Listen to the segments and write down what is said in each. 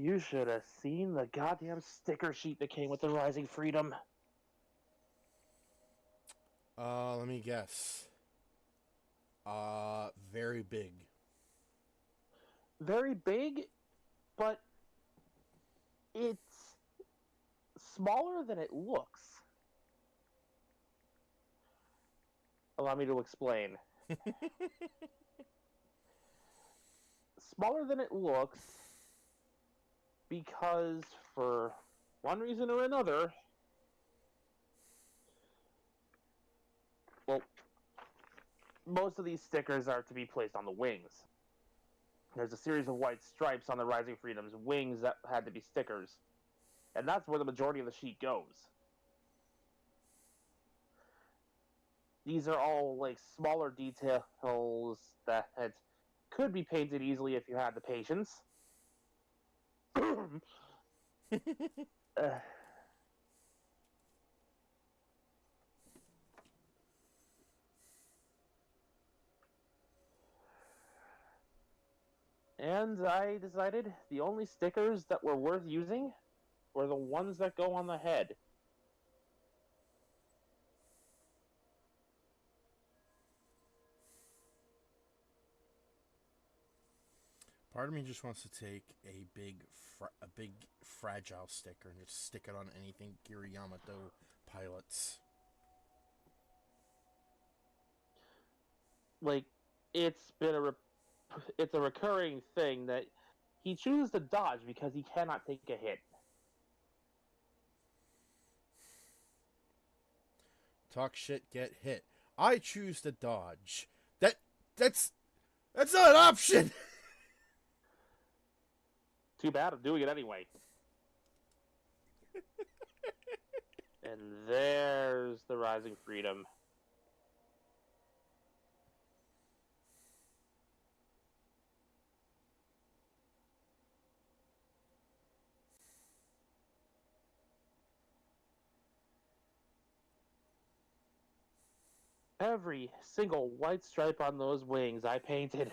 You should have seen the goddamn sticker sheet that came with the Rising Freedom. Let me guess. Very big. Very big, but it's smaller than it looks. Allow me to explain. Smaller than it looks because, for one reason or another, well, most of these stickers are to be placed on the wings. There's a series of white stripes on the Rising Freedom's wings that had to be stickers. And that's where the majority of the sheet goes. These are all like smaller details that could be painted easily if you had the patience. And I decided the only stickers that were worth using were the ones that go on the head. Part of me just wants to take a big fragile sticker and just stick it on anything Giri Yamato pilots. Like, it's it's a recurring thing that he chooses to dodge because he cannot take a hit. Talk shit, get hit. I choose to dodge. That's not an option. Too bad, I'm doing it anyway. And there's the Rising Freedom. Every single white stripe on those wings I painted.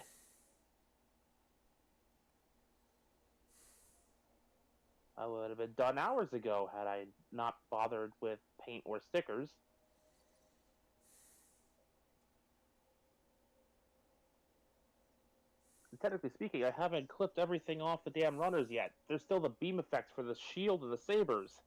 I would have been done hours ago had I not bothered with paint or stickers. And technically speaking, I haven't clipped everything off the damn runners yet. There's still the beam effects for the shield and the sabers.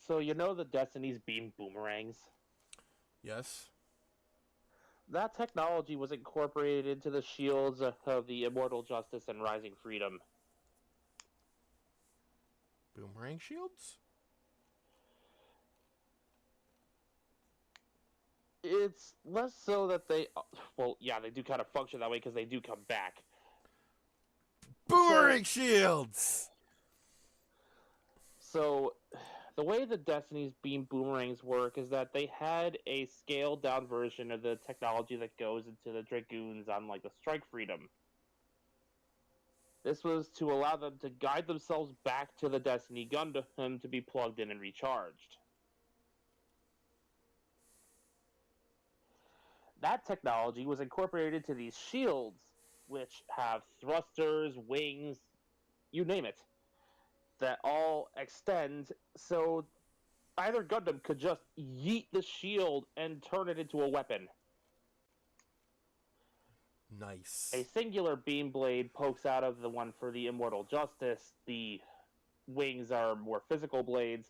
So you know the Destiny's beam boomerangs? Yes. That technology was incorporated into the shields of the Immortal Justice and Rising Freedom. Boomerang shields? It's less so that they... Well, yeah, they do kind of function that way because they do come back. Boomerang shields! So, the way the Destiny's beam boomerangs work is that they had a scaled down version of the technology that goes into the Dragoons on, like, the Strike Freedom. This was to allow them to guide themselves back to the Destiny Gundam to be plugged in and recharged. That technology was incorporated into these shields, which have thrusters, wings, you name it, that all extend, so either Gundam could just yeet the shield and turn it into a weapon. Nice. A singular beam blade pokes out of the one for the Immortal Justice. The wings are more physical blades.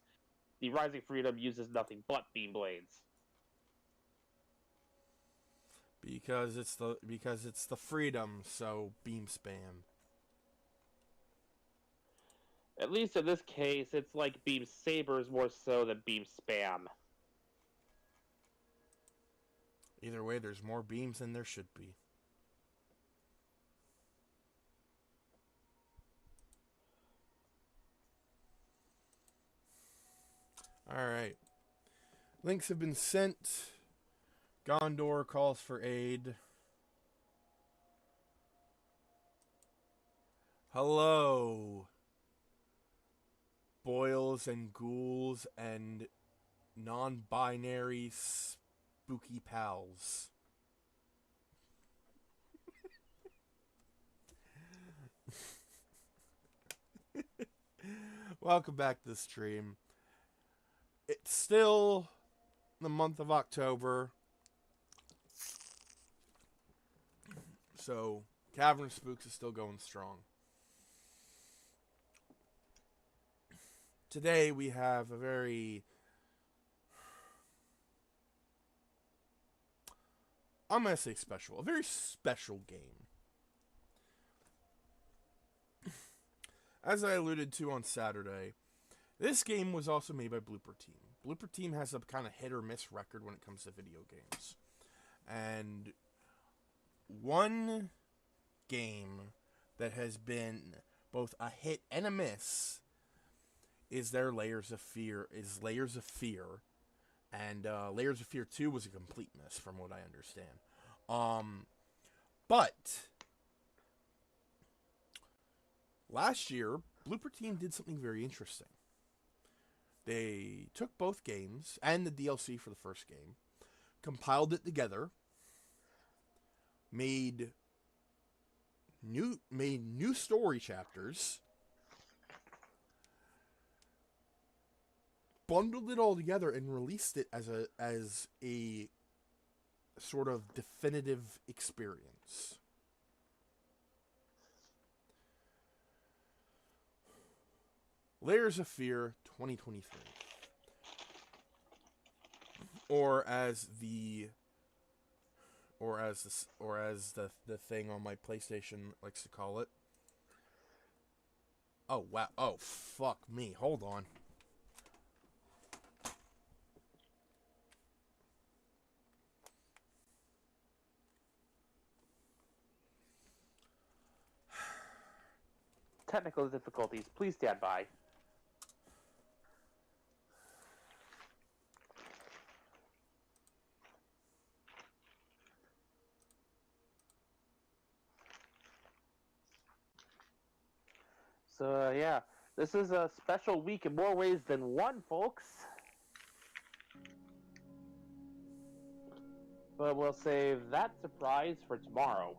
The Rising Freedom uses nothing but beam blades. Because it's the freedom, so beam spam. At least in this case, it's like beam sabers more so than beam spam. Either way, there's more beams than there should be. Alright. Links have been sent. Gondor calls for aid. Hello. boils and ghouls and non-binary spooky pals. Welcome back to the stream. It's still the month of October, so Cavern Spooks is still going strong. Today we have a very, I'm going to say special, a very special game. As I alluded to on Saturday, this game was also made by Blooper Team. Blooper Team has a kind of hit or miss record when it comes to video games. And one game that has been both a hit and a miss is their Layers of Fear. And Layers of Fear 2 was a complete miss from what I understand. But last year, Blooper Team did something very interesting. They took both games and the DLC for the first game, compiled it together, made new story chapters, bundled it all together, and released it as a sort of definitive experience. Layers of Fear 2023. Or as the thing on my PlayStation likes to call it. Oh wow. Oh fuck me. Hold on. Technical difficulties. Please stand by. So, yeah, this is a special week in more ways than one, folks. But we'll save that surprise for tomorrow.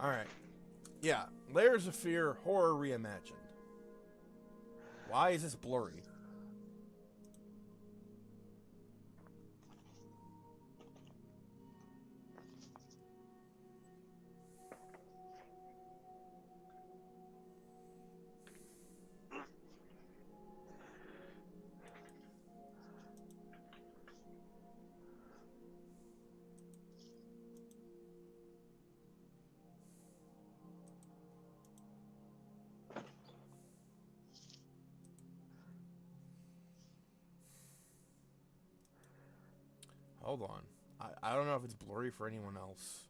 Alright. Yeah, Layers of Fear Horror Reimagined. Why is this blurry? Hold on. I don't know if it's blurry for anyone else.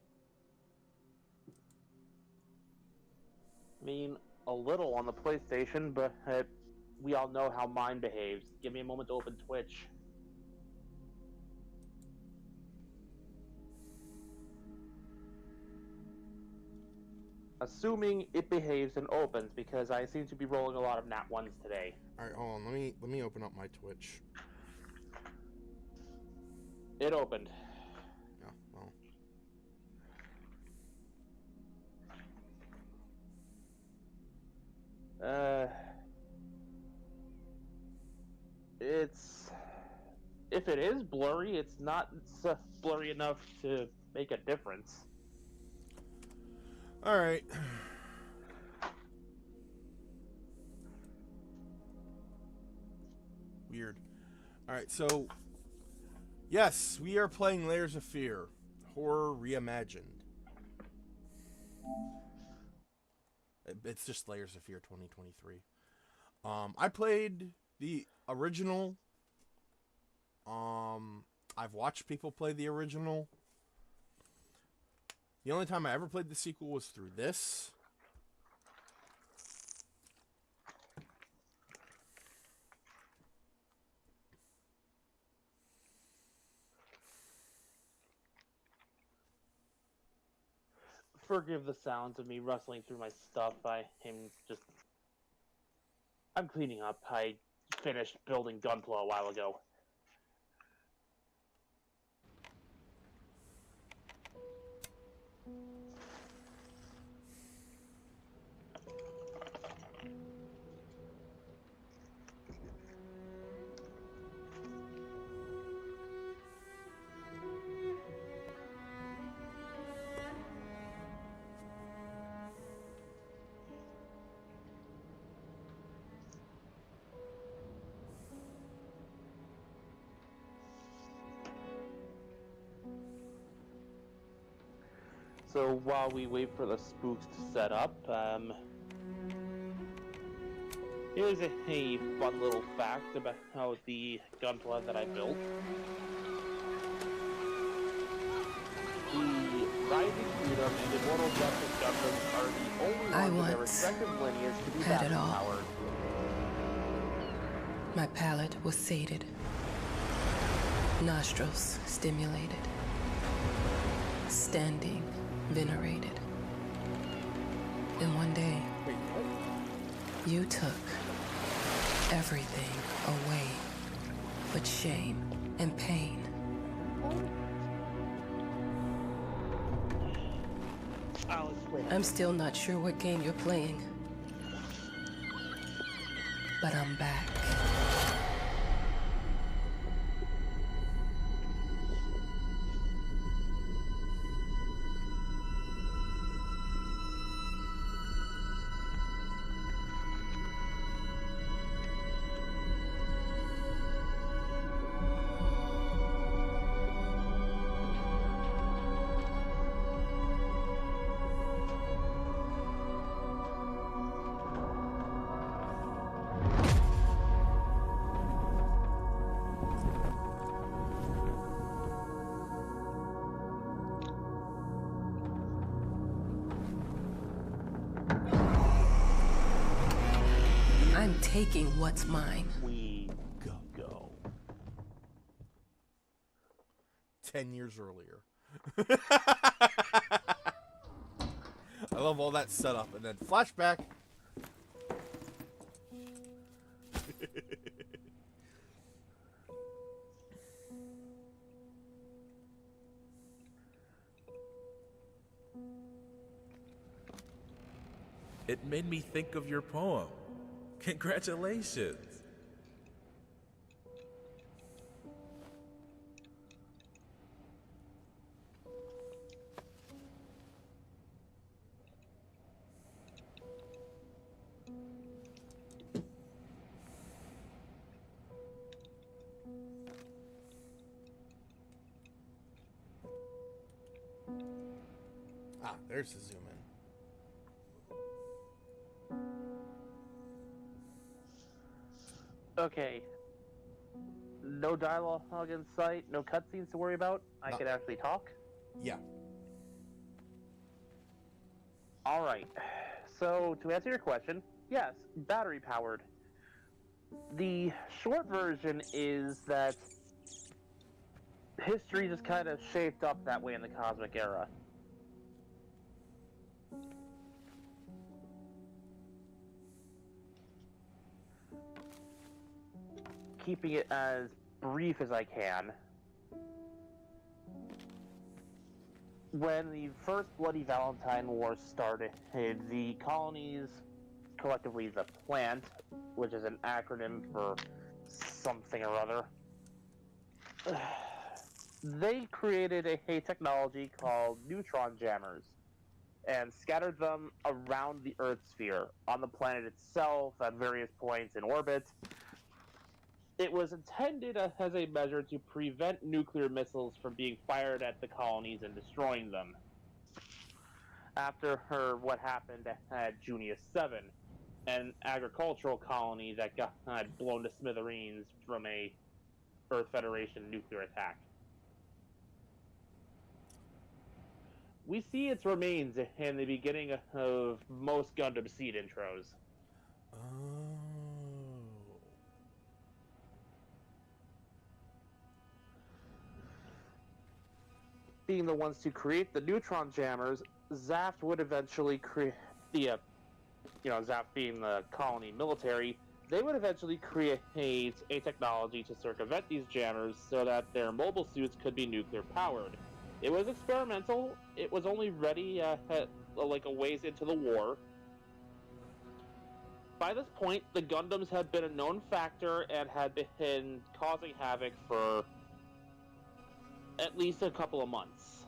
I mean, a little on the PlayStation, but we all know how mine behaves. Give me a moment to open Twitch. Assuming it behaves and opens, because I seem to be rolling a lot of nat ones today. Alright, hold on. Let me open up my Twitch. It opened. Yeah, well. It's... If it is blurry, it's not blurry enough to make a difference. Alright. Weird. Alright, so... Yes, we are playing Layers of Fear. Horror Reimagined. It's just Layers of Fear 2023. I played the original. I've watched people play the original. The only time I ever played the sequel was through this. Forgive the sounds of me rustling through my stuff. I am just I'm cleaning up. I finished building Gunpla a while ago. So while we wait for the spooks to set up, here's a fun little fact about how the Gunpla that I built. The Rising Freedom and Immortal Justice Gundams are the only I ones in their once respective lineage to be had it battery all. powered. My palate was sated, nostrils stimulated, standing venerated. And one day, you took everything away but shame and pain. I'll explain. I'm still not sure what game you're playing, but I'm back. I'm taking what's mine. We go. 10 years earlier. I love all that setup, and then flashback. It made me think of your poem. Congratulations. Ah, there's the zoom in. Okay. No dialogue in sight, no cutscenes to worry about. I No. can actually talk. Yeah. Alright. So, to answer your question, yes, battery powered. The short version is that history just kind of shaped up that way in the cosmic era. Keeping it as brief as I can. When the first Bloody Valentine War started, the colonies, collectively the plant, which is an acronym for something or other, they created a technology called neutron jammers and scattered them around the Earth sphere, on the planet itself, at various points in orbit. It was intended as a measure to prevent nuclear missiles from being fired at the colonies and destroying them. After what happened at Junius 7, an agricultural colony that got blown to smithereens from a Earth Federation nuclear attack. We see its remains in the beginning of most Gundam Seed intros. Oh. Being the ones to create the neutron jammers, Zaft would eventually create the, Zaft being the colony military, they would eventually create a technology to circumvent these jammers so that their mobile suits could be nuclear powered. It was experimental. It was only ready like a ways into the war. By this point, the Gundams had been a known factor and had been causing havoc for at least a couple of months.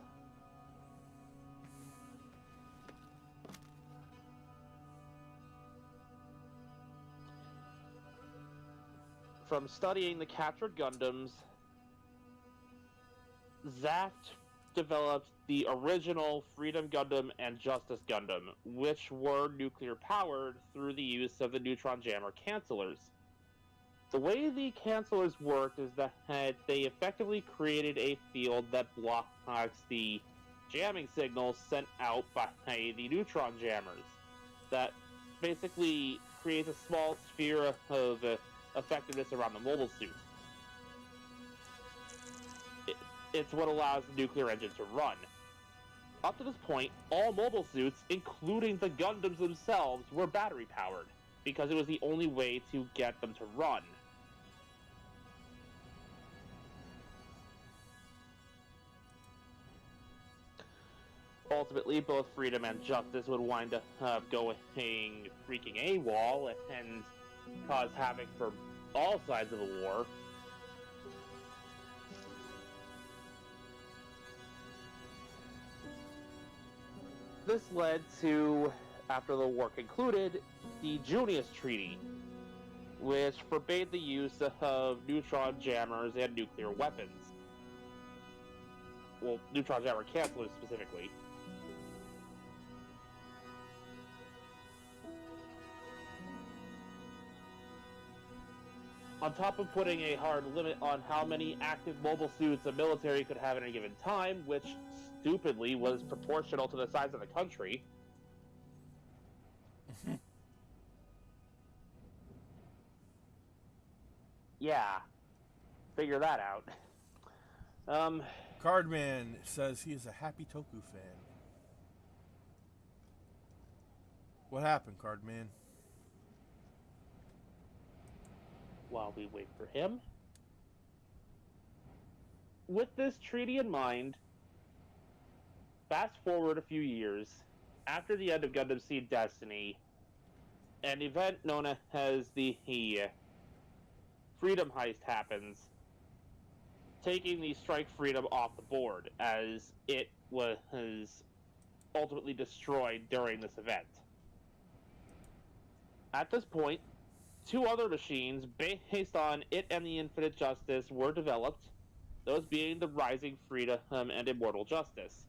From studying the captured Gundams, Zaft developed the original Freedom Gundam and Justice Gundam, which were nuclear powered through the use of the neutron jammer cancellers. The way the cancellers worked is that they effectively created a field that blocks the jamming signals sent out by the neutron jammers. That basically creates a small sphere of effectiveness around the mobile suit. It's what allows the nuclear engine to run. Up to this point, all mobile suits, including the Gundams themselves, were battery powered, because it was the only way to get them to run. Ultimately, both Freedom and Justice would wind up going freaking AWOL and cause havoc for all sides of the war. This led to, after the war concluded, the Junius Treaty, which forbade the use of neutron jammers and nuclear weapons. Well, neutron jammer cancelers specifically. On top of putting a hard limit on how many active mobile suits a military could have at any given time, which stupidly was proportional to the size of the country. Yeah, figure that out. Cardman says he is a happy Toku fan. What happened, Cardman? While we wait for him. With this treaty in mind, fast forward a few years, after the end of Gundam Seed Destiny, an event known as the Freedom Heist happens, taking the Strike Freedom off the board, as it was ultimately destroyed during this event. At this point, two other machines based on it and the Infinite Justice were developed, those being the Rising Freedom and Immortal Justice.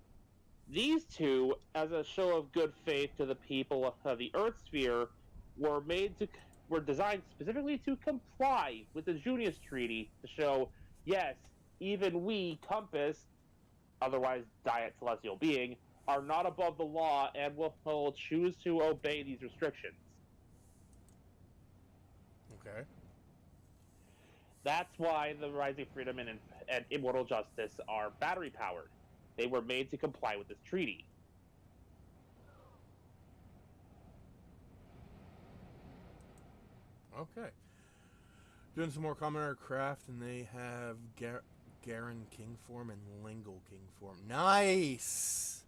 These two, as a show of good faith to the people of the Earth Sphere, were designed specifically to comply with the Junius Treaty to show, yes, even we, Compass, otherwise Diet Celestial Being, are not above the law and will choose to obey these restrictions. Okay. That's why the Rising Freedom and Immortal Justice are battery powered. They were made to comply with this treaty. Okay. Doing some more Common Craft, and they have Garen King form and Lingle King form. Nice!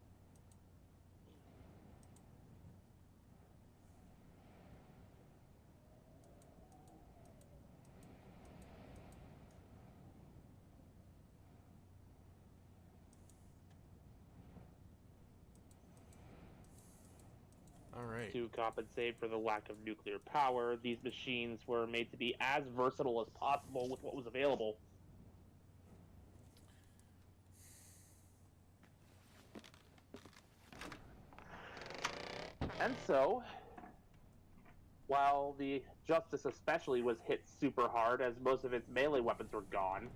Alright. To compensate for the lack of nuclear power, these machines were made to be as versatile as possible with what was available. And so, while the Justice especially was hit super hard as most of its melee weapons were gone,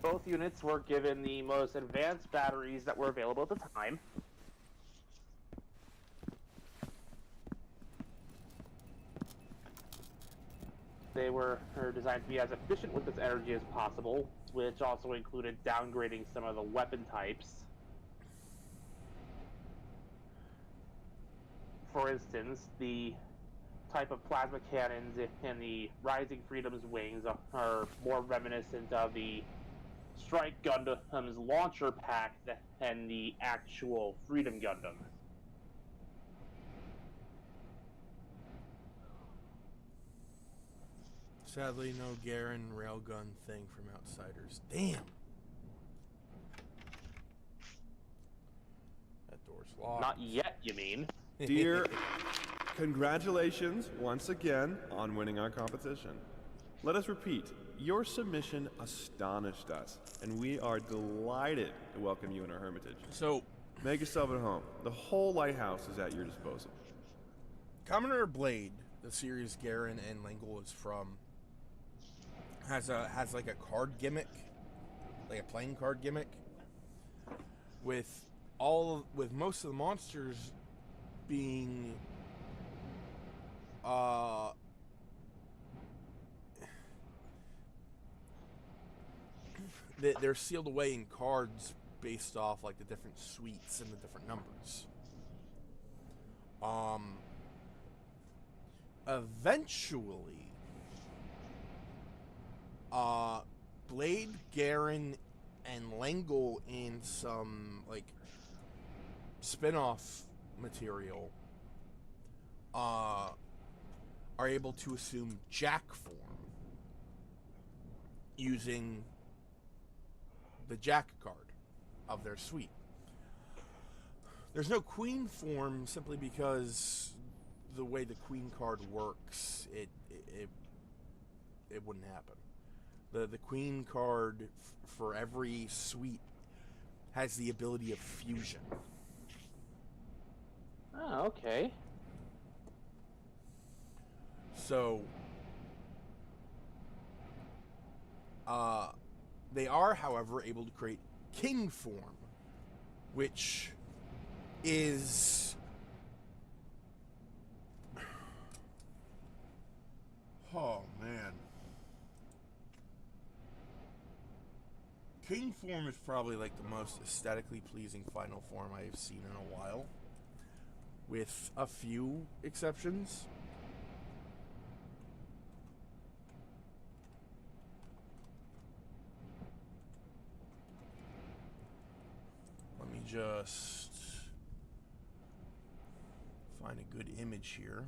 both units were given the most advanced batteries that were available at the time. They were designed to be as efficient with this energy as possible, which also included downgrading some of the weapon types. for instance, the type of plasma cannons in the Rising Freedom's wings are more reminiscent of the Strike Gundam's launcher pack than the actual Freedom Gundam. Sadly, no Garen railgun thing from Outsiders. Damn! That door's locked. Not yet, you mean? Dear, congratulations once again on winning our competition. Let us repeat, your submission astonished us, and we are delighted to welcome you in our hermitage. So, Make yourself at home. The whole lighthouse is at your disposal. Commoner Blade, the series Garen and Langle is from, has like a card gimmick, like a playing card gimmick, with most of the monsters being they're sealed away in cards based off like the different suites and the different numbers. Eventually, Blade, Garen, and Langle in some like spin-off material are able to assume Jack form using the Jack card of their suite. There's no Queen form simply because the way the Queen card works, it wouldn't happen. The Queen card for every suite has the ability of fusion. Oh, okay. So, they are, however, able to create King form, which is oh man, King form is probably like the most aesthetically pleasing final form I have seen in a while, with a few exceptions. Let me just find a good image here.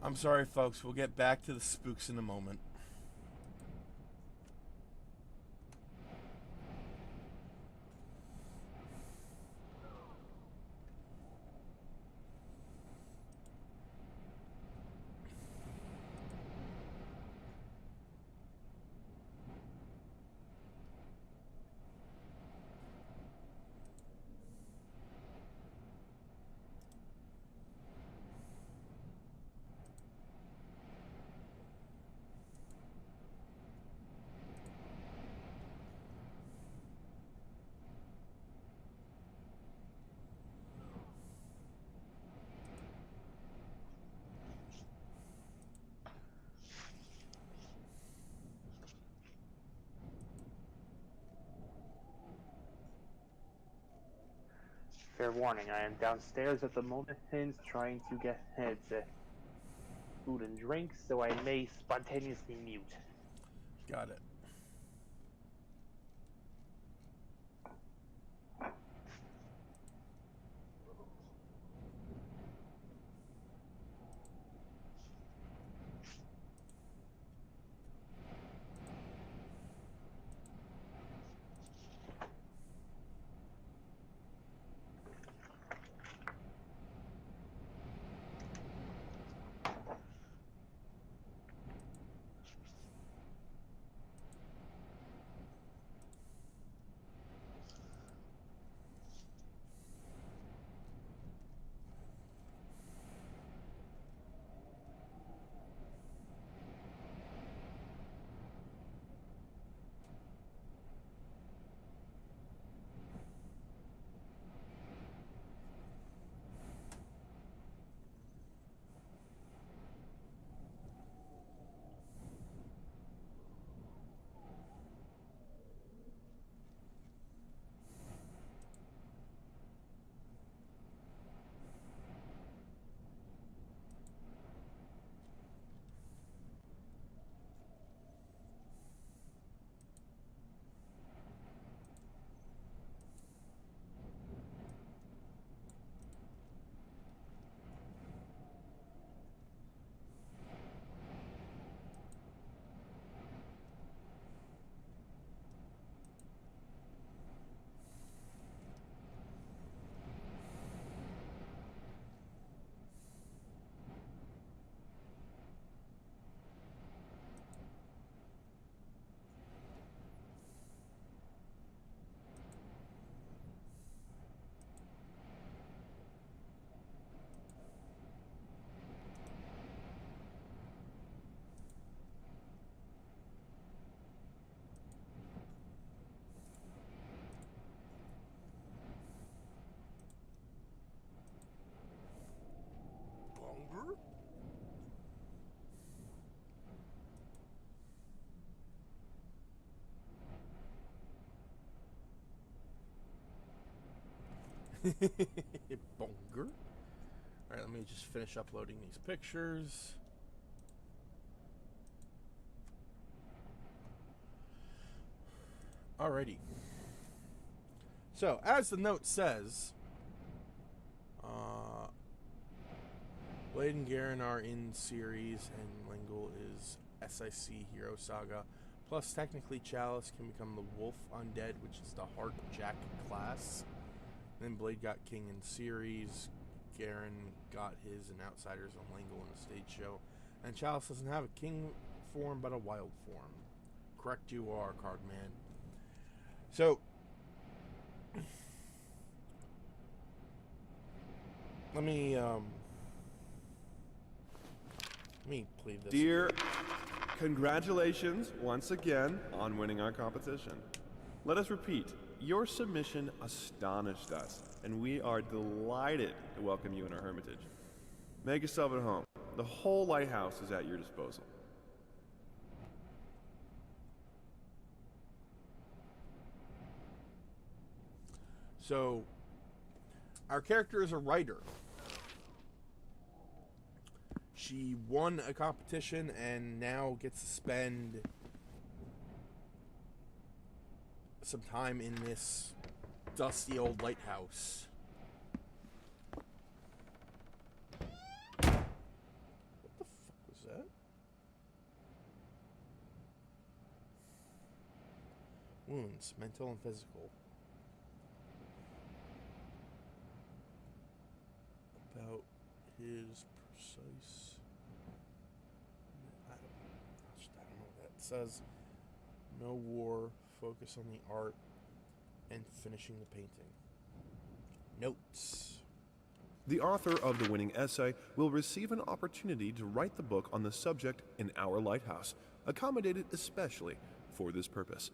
I'm sorry, folks. We'll get back to the spooks in a moment. Fair warning, I am downstairs at the moment trying to get food and drink, so I may spontaneously mute. Got it. Bonger. Alright, let me just finish uploading these pictures. Alrighty. So, as the note says, Blade and Garen are in series, and Lingle is SIC Hero Saga. Plus, technically, Chalice can become the Wolf Undead, which is the Heart Jack class. Then Blade got King in series. Garen got his in Outsiders and Lingle in the stage show. And Chalice doesn't have a King form, but a Wild form. Correct you are, Cardman. So, let me play this. Dear, congratulations once again on winning our competition. Let us repeat, your submission astonished us, and we are delighted to welcome you in our hermitage. Make yourself at home. The whole lighthouse is at your disposal. So, our character is a writer. She won a competition and now gets to spend some time in this dusty old lighthouse. What the fuck was that? Wounds, mental and physical. About his precise... I don't know what that says. No war, focus on the art, and finishing the painting. Notes. The author of the winning essay will receive an opportunity to write the book on the subject in our lighthouse, accommodated especially for this purpose.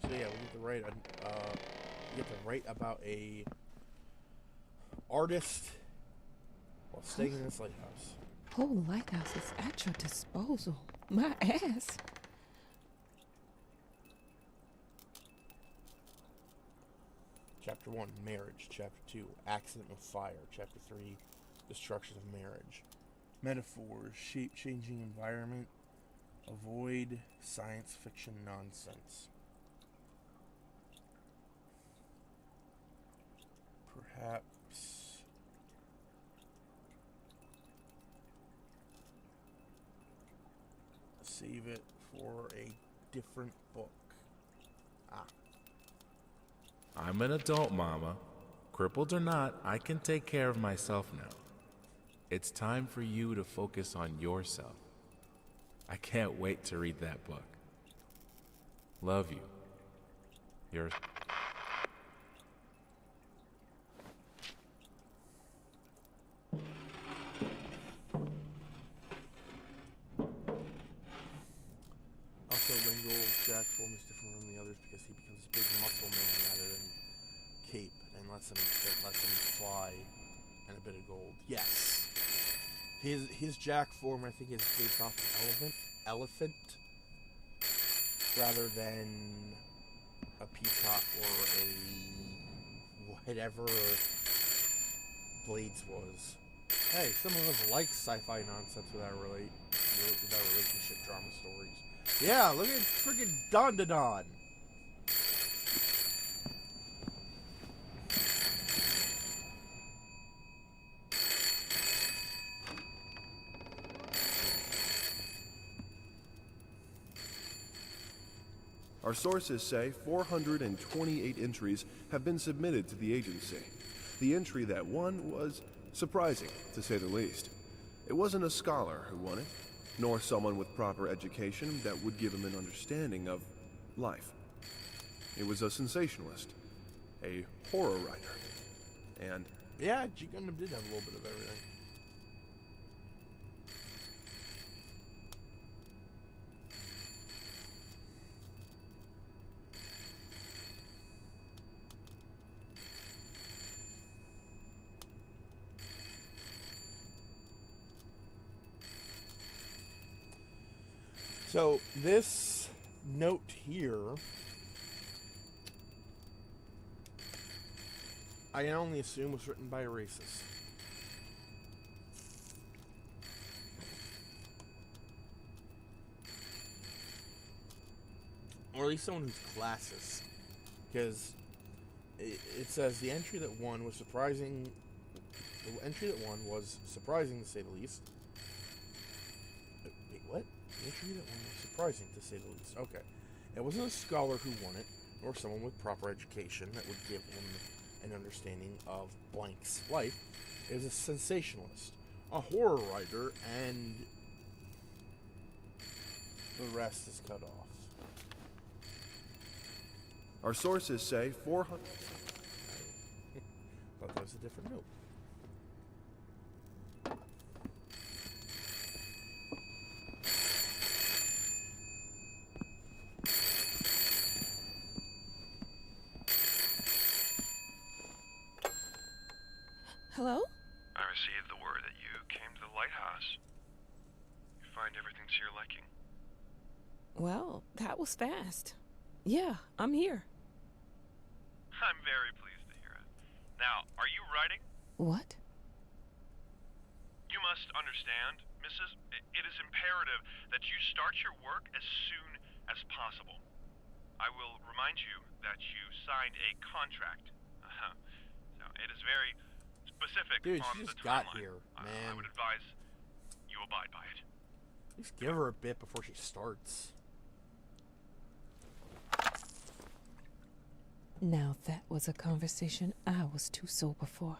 So yeah, we get to write about a artist while staying in this lighthouse. Whole lighthouse is at your disposal. My ass. Chapter 1, marriage. Chapter 2, accident with fire. Chapter 3, destruction of marriage. Metaphors, shape-changing environment. Avoid science fiction nonsense. Perhaps save it for a different book. I'm an adult, Mama. Crippled or not, I can take care of myself now. It's time for you to focus on yourself. I can't wait to read that book. Love you. Yours. Also, Lingle Jack form is different from the others because he becomes a big muscle man rather than cape, and lets him fly and a bit of gold. Yes, his Jack form I think is based off an elephant, rather than a peacock or a whatever Blades was. Hey, some of us like sci-fi nonsense without relationship drama stories. Yeah, look at freaking Don to Don. Our sources say 428 entries have been submitted to the agency. The entry that won was surprising, to say the least. It wasn't a scholar who won it, nor someone with proper education that would give him an understanding of life. It was a sensationalist, a horror writer, and... Yeah, G Gundam did have a little bit of everything. So this note here, I can only assume was written by a racist. Or at least someone who's classist. Because it says the entry that won was surprising. The entry that won was surprising to say the least. Wait, what? The entry that won was surprising to say the least. Okay. It wasn't a scholar who won it, nor someone with proper education that would give him an understanding of blank's life. It was a sensationalist, a horror writer, and the rest is cut off. Our sources say 400... Thought that was a different note. Hello? I received the word that you came to the lighthouse. You find everything to your liking. Well, that was fast. Yeah, I'm here. I'm very pleased to hear it. Now, are you writing? What? You must understand, Mrs. It is imperative that you start your work as soon as possible. I will remind you that you signed a contract. So it is very specific Dude, on she the just got timeline. here, I man. would advise you abide by it. Just give her a bit before she starts. Now that was a conversation I was too sober for.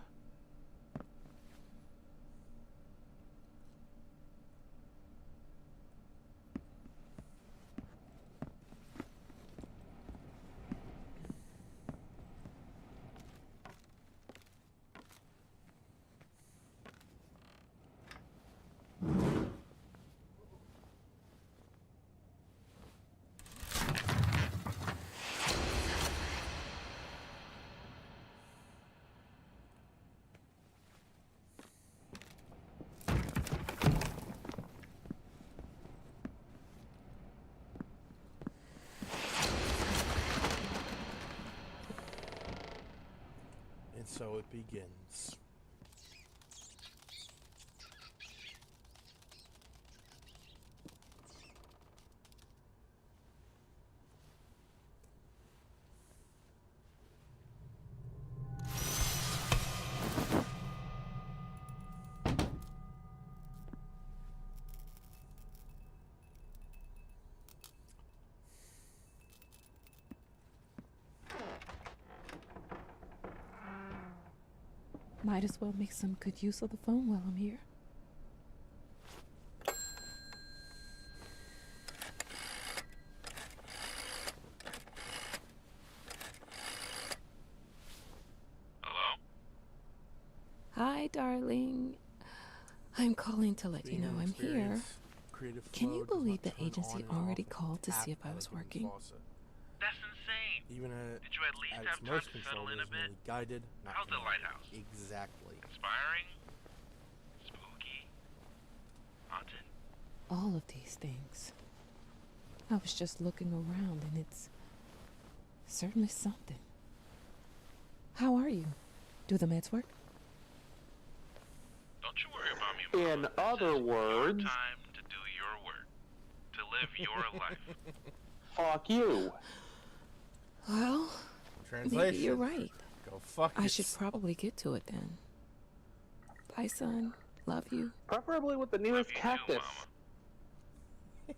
And so it begins. Might as well make some good use of the phone while I'm here. Hello? Hi, darling. I'm calling to let you know I'm here. Can you believe the agency already called to see if I was working? That's insane. Even Did you at least at have its time most to control, settle in it a is bit? merely guided, not How's the commanded. lighthouse? Exactly. Inspiring? Spooky? Haunted? All of these things. I was just looking around and it's certainly something. How are you? Do the meds work? Don't you worry about me, Mama. In This other is words, your time to do your work. To live your life. fuck you. Well, Translation. maybe you're right. Go fuck I it. should probably get to it then. Bye, son. Love you. Preferably with the nearest Love you too, cactus. Mama.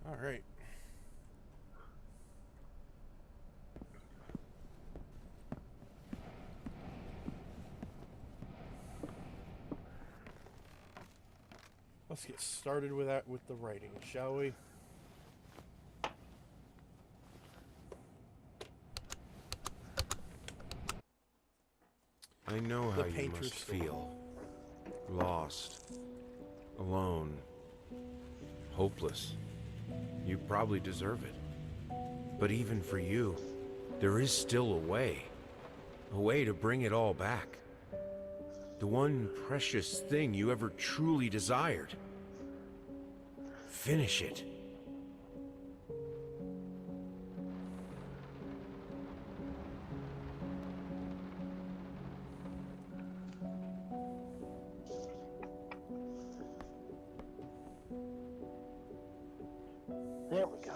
All right. Let's get started with the writing, shall we? I know The how you painter's must story. feel. Lost. Alone. Hopeless. You probably deserve it. But even for you, there is still a way. A way to bring it all back. The one precious thing you ever truly desired. Finish it. There we go.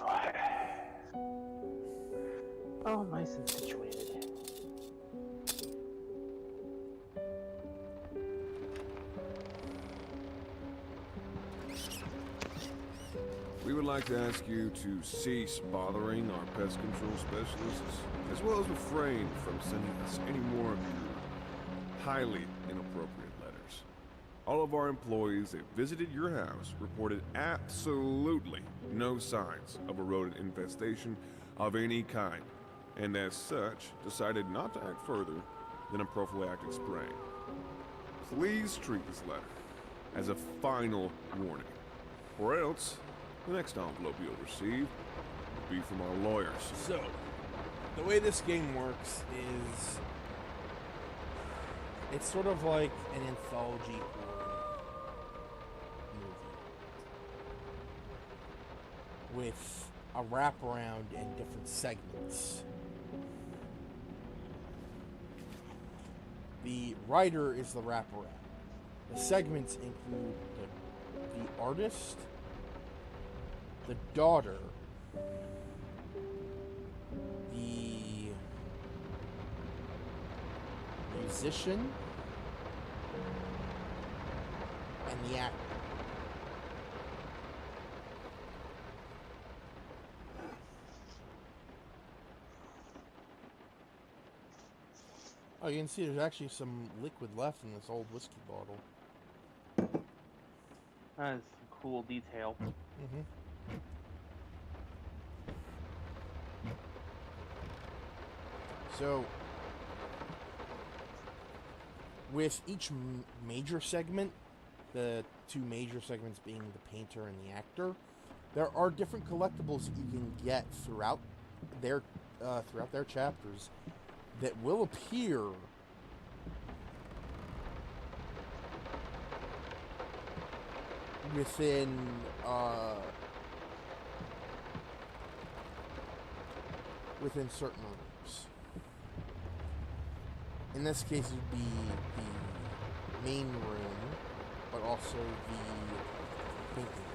All nice and situated. We would like to ask you to cease bothering our pest control specialists, as well as refrain from sending us any more of your highly inappropriate letters. All of our employees that visited your house reported absolutely no signs of a rodent infestation of any kind, and as such, decided not to act further than a prophylactic spraying. Please treat this letter as a final warning, or else the next envelope you'll receive will be from our lawyers. So, the way this game works is it's sort of like an anthology horror movie with a wraparound and different segments. The writer is the wraparound. The segments include the artist, the daughter, the musician, and the actor. Oh, you can see there's actually some liquid left in this old whiskey bottle. That is some cool detail. Mm-hmm. So, with each major segment, the two major segments being the painter and the actor, there are different collectibles that you can get throughout their chapters that will appear within certain rooms. In this case, it would be the main room, but also the painting room.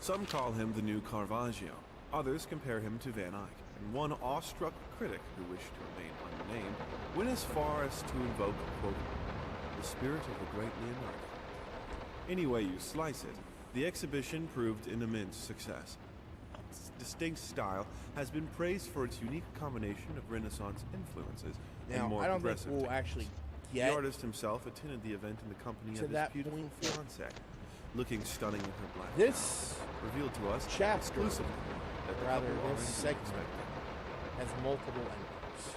Some call him the new Caravaggio. Others compare him to Van Eyck. And one awestruck critic who wished to remain unnamed went as far as to invoke, quote, the spirit of the great Leonardo. Any way you slice it, the exhibition proved an immense success. Its distinct style has been praised for its unique combination of Renaissance influences and Now, more I don't think progressive we'll techniques. actually The get artist himself attended the event in the company to of his that beautiful point. fiancée, looking stunning in her black This gown, revealed to us chapter, exclusively that the rather couple this are segment, expecting. has multiple endings.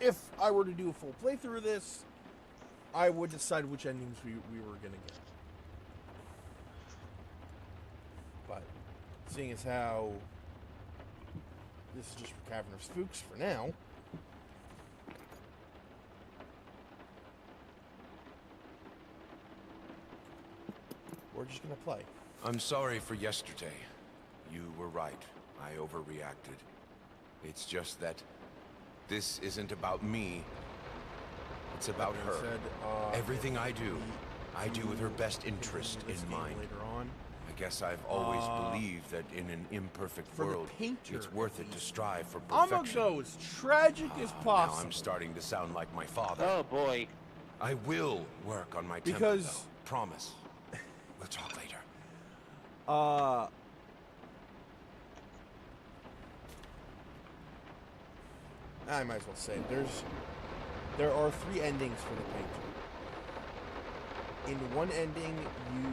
If I were to do a full playthrough of this, I would decide which endings we were going to get. But, seeing as how this is just for Cavern of Spooks for now, we're just going to play. I'm sorry for yesterday. You were right. I overreacted. It's just that this isn't about me. It's about That her. being said, Everything I do with her best interest continue this in game mind. later on. I guess I've always believed that in an imperfect for the world, painter, it's worth it to strive for I'm perfection. gonna go as tragic as Now possible. I'm starting to sound like my father. Oh boy. I will work on my temper, Because- though. Promise. We'll talk later. I might as well say it. There are 3 endings for the painter. In one ending, you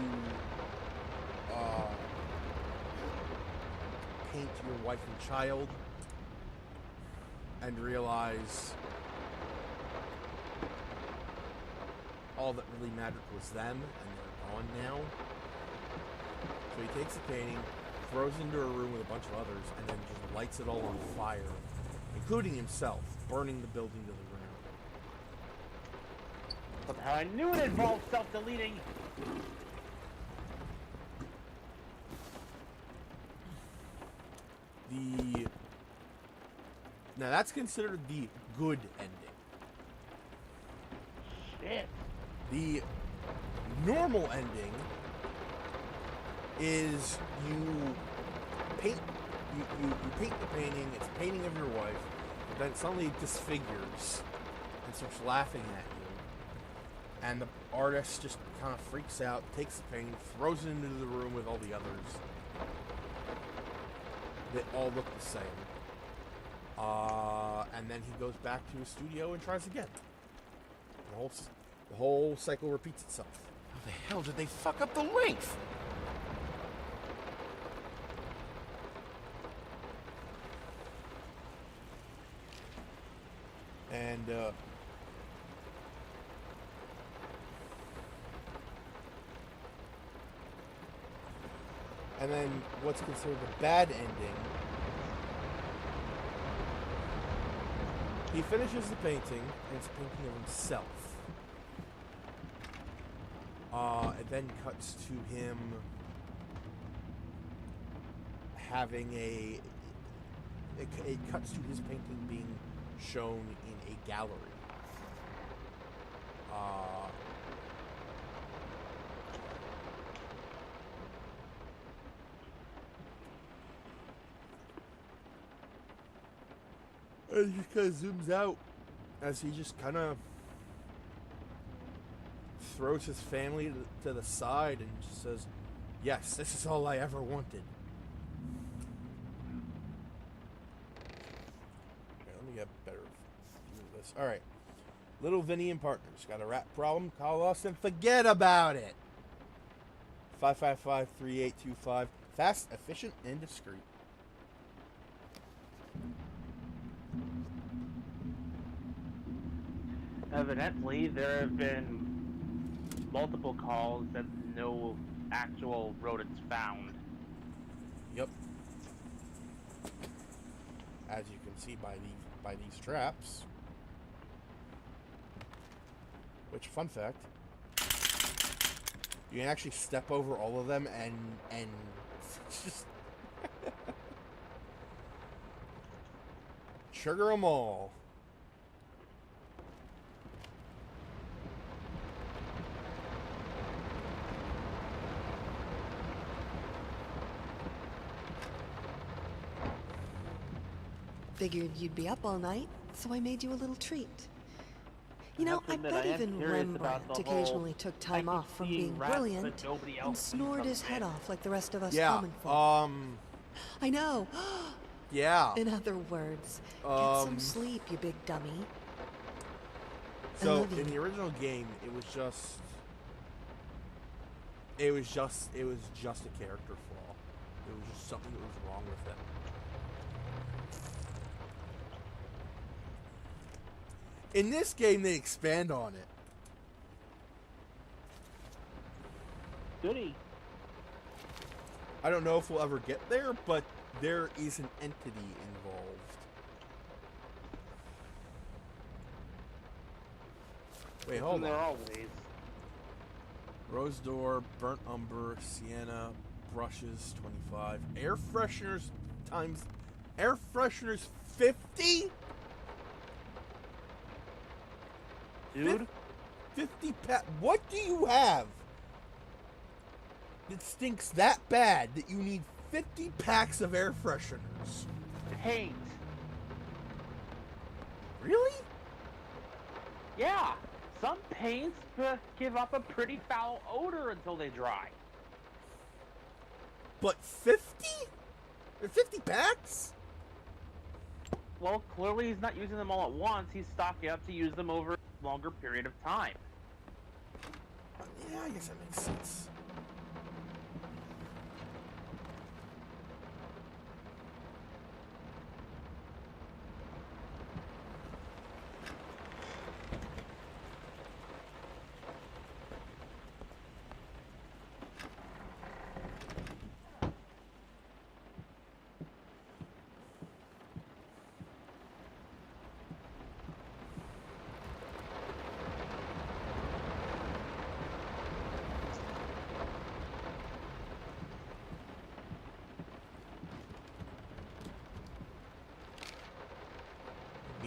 paint your wife and child and realize all that really mattered was them, and they're gone now. So he takes the painting, throws it into a room with a bunch of others, and then just lights it all on fire, including himself, burning the building to the ground. Somehow I knew it involved self-deleting. Now that's considered the good ending. Shit. The normal ending is you paint you paint the painting, it's a painting of your wife, but then suddenly it disfigures and starts laughing at you. And the artist just kind of freaks out, takes the painting, throws it into the room with all the others. They all look the same. And then he goes back to his studio and tries again. The whole cycle repeats itself. How the hell did they fuck up the length? And then what's considered a bad ending, he finishes the painting, and it's a painting of himself. It then cuts to him having it cuts to his painting being shown in a gallery. And he kind of zooms out as he just kind of throws his family to the side and just says, "Yes, this is all I ever wanted." Okay, let me get a better view of this. Alright. Little Vinny and Partners. Got a rat problem? Call us and forget about it. 555-3825. Fast, efficient, and discreet. Evidently, there have been multiple calls that no actual rodents found. Yep. As you can see by these traps. Which, fun fact, you can actually step over all of them and just sugar them all. Figured you'd be up all night, so I made you a little treat. You know, I admit, bet I am even curious Rembrandt about the occasionally whole took time I off keep from seeing being rats, but brilliant nobody else and sees snored his something. head off like the rest of us Yeah. common folk. I know. Yeah. In other words, get some sleep, you big dummy. So love you. in the original game, it was just a character flaw. It was just something that was wrong with it. In this game, they expand on it. Goody. I don't know if we'll ever get there, but there is an entity involved. Wait, hold There on. always. Rose door, burnt umber, sienna, brushes, 25. Air fresheners times... Air fresheners 50? Dude, 50 What do you have that stinks that bad that you need 50 packs of air fresheners? paint. Really? Yeah, some paints give up a pretty foul odor until they dry. But 50? 50 packs? Well, clearly he's not using them all at once. He's stocking up to use them over a longer period of time. Yeah, I guess that makes sense.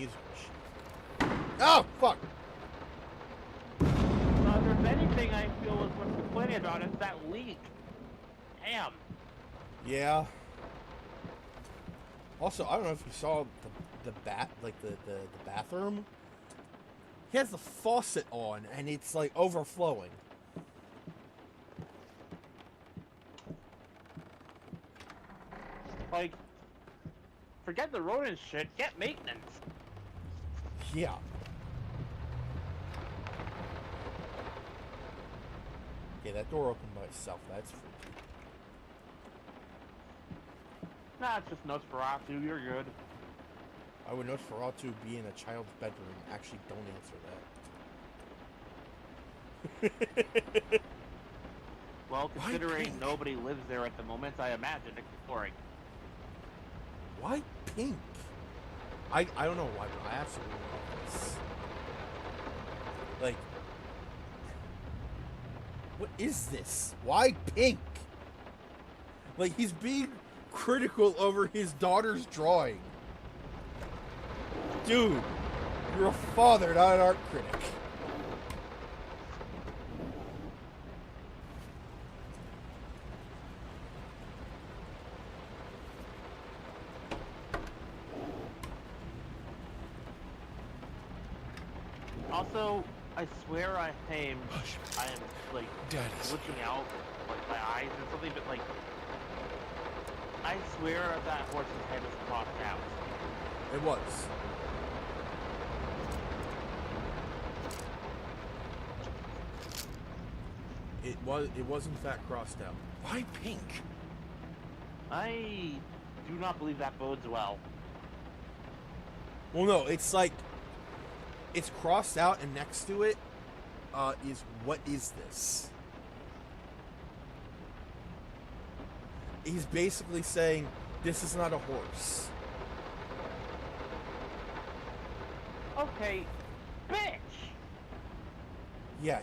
these are cheap. Oh, fuck! If there's anything I feel is worth complaining about, it's that leak. Damn. Yeah. Also, I don't know if you saw the bathroom. He has the faucet on, and it's like overflowing. Like, forget the rodent shit. Get maintenance. Yeah. Okay, that door opened by itself. That's freaky. Nah, it's just Nosferatu. You're good. I would Nosferatu be in a child's bedroom. Actually, don't answer that. Well, considering nobody lives there at the moment, I imagine exploring. Why pink? I don't know why, but I absolutely love this. Like, what is this? Why pink? Like, he's being critical over his daughter's drawing. Dude, you're a father, not an art critic. Also, I swear I am like glitching out like my eyes or something, but like I swear that horse's head is crossed out. It was. It was in fact crossed out. Why pink? I do not believe that bodes well. Well, no, it's like it's crossed out, and next to it is what is this? He's basically saying this is not a horse. Okay, bitch. Yeah,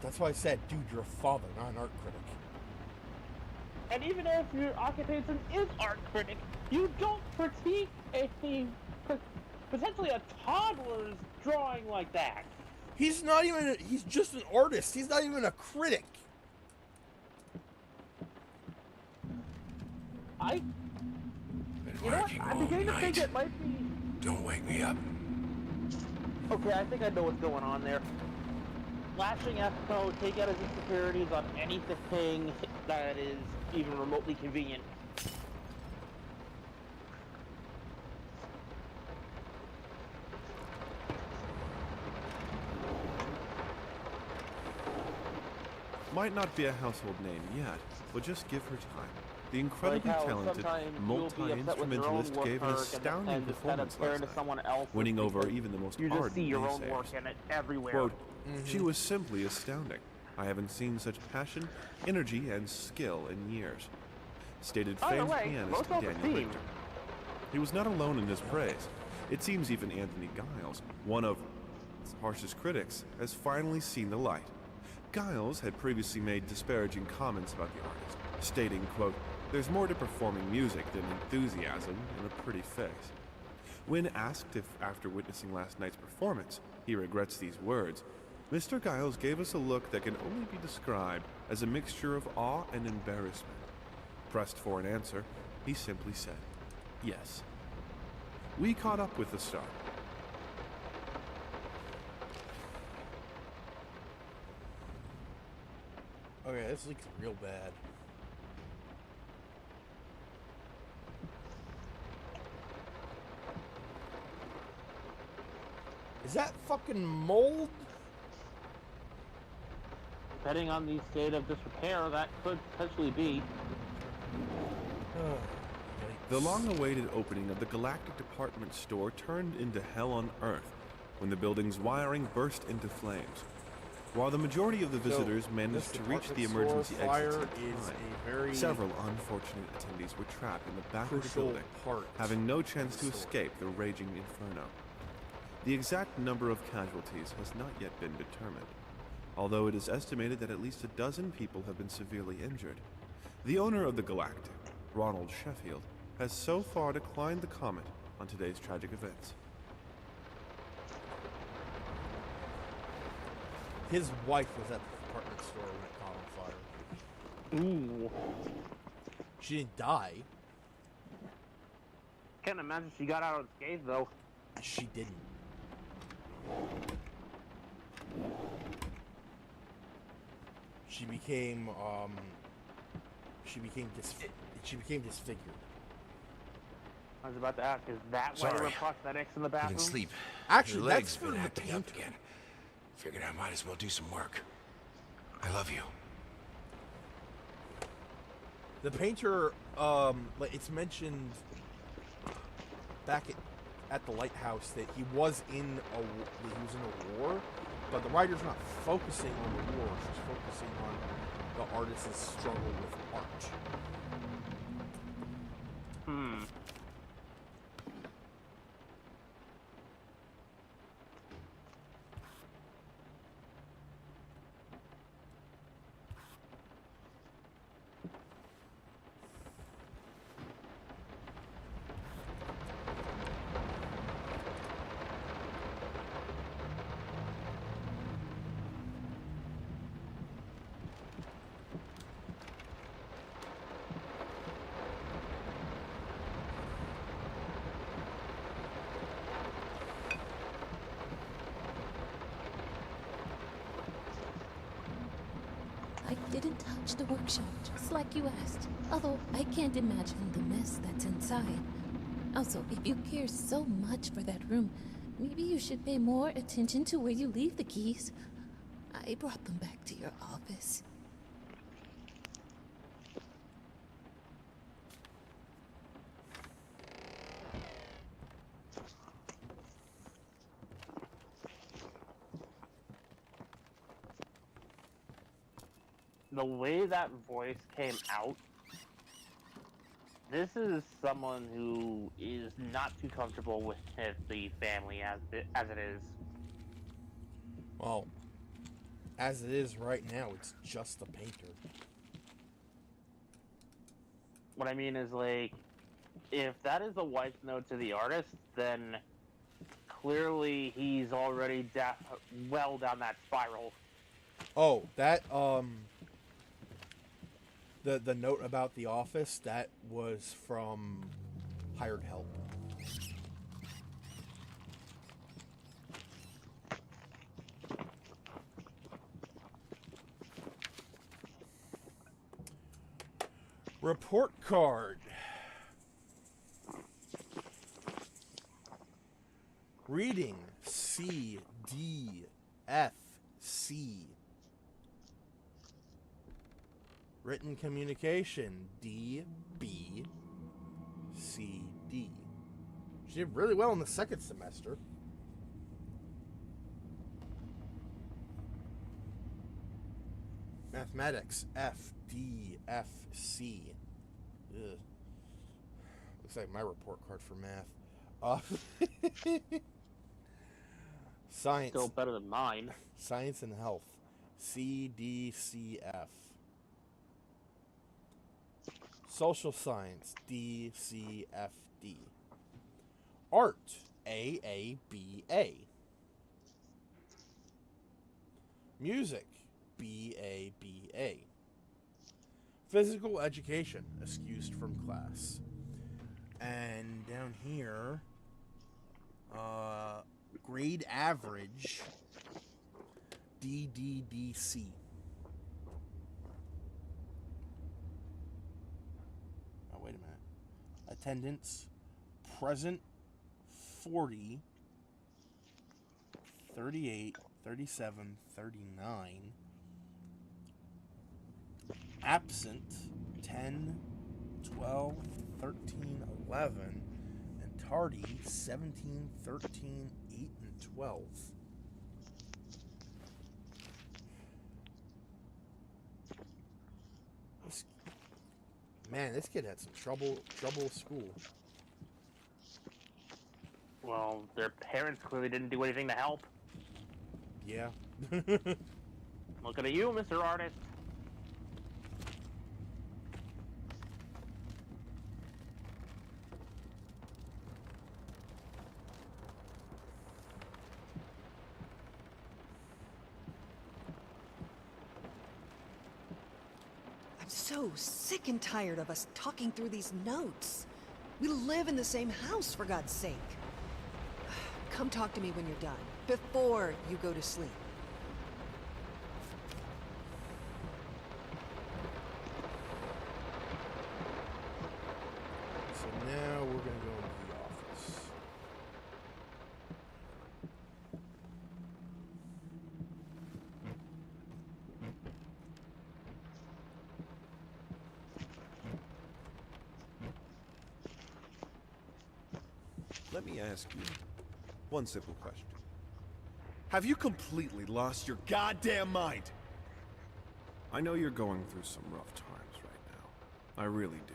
that's why I said, dude, you're a father, not an art critic. And even if your occupation is art critic, you don't critique a potentially a toddler's drawing like that. He's not even he's just an artist. He's not even a critic. Been You know what? working I'm all beginning to think night. it might be. Don't wake me up. Okay, I think I know what's going on there. Flashing Espo, take out his insecurities on anything that is even remotely convenient. Might not be a household name yet, but just give her time. The incredibly Like how talented sometimes you'll be upset with your own multi-instrumentalist work gave an and astounding instead of performance comparing last to night, someone else, winning over even the most you just ardent see your own naysayers. work in it everywhere. Quote, she was simply astounding. I haven't seen such passion, energy, and skill in years. Stated By the famed way, pianist low Daniel self-esteem. Richter. He was not alone in his praise. It seems even Anthony Giles, one of its harshest critics, has finally seen the light. Giles had previously made disparaging comments about the artist, stating, quote, "There's more to performing music than enthusiasm and a pretty face." When asked if, after witnessing last night's performance, he regrets these words, Mr. Giles gave us a look that can only be described as a mixture of awe and embarrassment. Pressed for an answer, he simply said, "Yes." We caught up with the star. Okay, this leak's real bad. Is that fucking mold? Depending on the state of disrepair, that could potentially be. The long-awaited opening of the Galactic Department store turned into hell on Earth when the building's wiring burst into flames. While the majority of the visitors managed to reach the emergency exits in time, several unfortunate attendees were trapped in the back of the building, having no chance to escape the raging inferno. The exact number of casualties has not yet been determined, although it is estimated that at least a dozen people have been severely injured. The owner of the Galactic, Ronald Sheffield, has so far declined the comment on today's tragic events. His wife was at the department store when it caught on fire. Ooh. She didn't die. Can't imagine she got out unscathed, though. She didn't. She became disfigured. I was about to ask, is that why there were prosthetics in the I bathroom? didn't sleep. Actually, Your that's leg's for been the acting up painter. again. Figured I might as well do some work. I love you. The painter, like it's mentioned back at the lighthouse that he was in a war, but the writer's not focusing on the war; she's focusing on the artist's struggle with art. I didn't touch the workshop, just like you asked. Although I can't imagine the mess that's inside. Also, if you care so much for that room, maybe you should pay more attention to where you leave the keys. I brought them back to your office. The way that voice came out, this is someone who is not too comfortable with the family as it is. Well, as it is right now, it's just the painter. What I mean is, like, if that is a wife's note to the artist, then clearly he's already well down that spiral. Oh, that the note about the office, that was from hired help. Report card. Reading C, D, F, C. Written communication D, B, C, D. She did really well in the second semester. Mathematics F, D, F, C. Ugh. Looks like my report card for math. Science. Still better than mine. Science and health. C, D, C, F. Social science. D, C, F, D. Art. A, B, A. Music. B, A, B, A. Physical education. Excused from class. And down here, grade average, DDDC. Oh, wait a minute. Attendance, present, 40, 38, 37, 39. Absent, 10, 12, 13, 11, and tardy, 17, 13, 8, and 12. Man, this kid had some trouble with school. Well, their parents clearly didn't do anything to help. Yeah. Looking at you, Mr. Artist. so sick and tired of us talking through these notes. We live in the same house, for God's sake. Come talk to me when you're done, before you go to sleep. So now we're gonna go into the office. Let me ask you one simple question. Have you completely lost your goddamn mind? I know you're going through some rough times right now. I really do.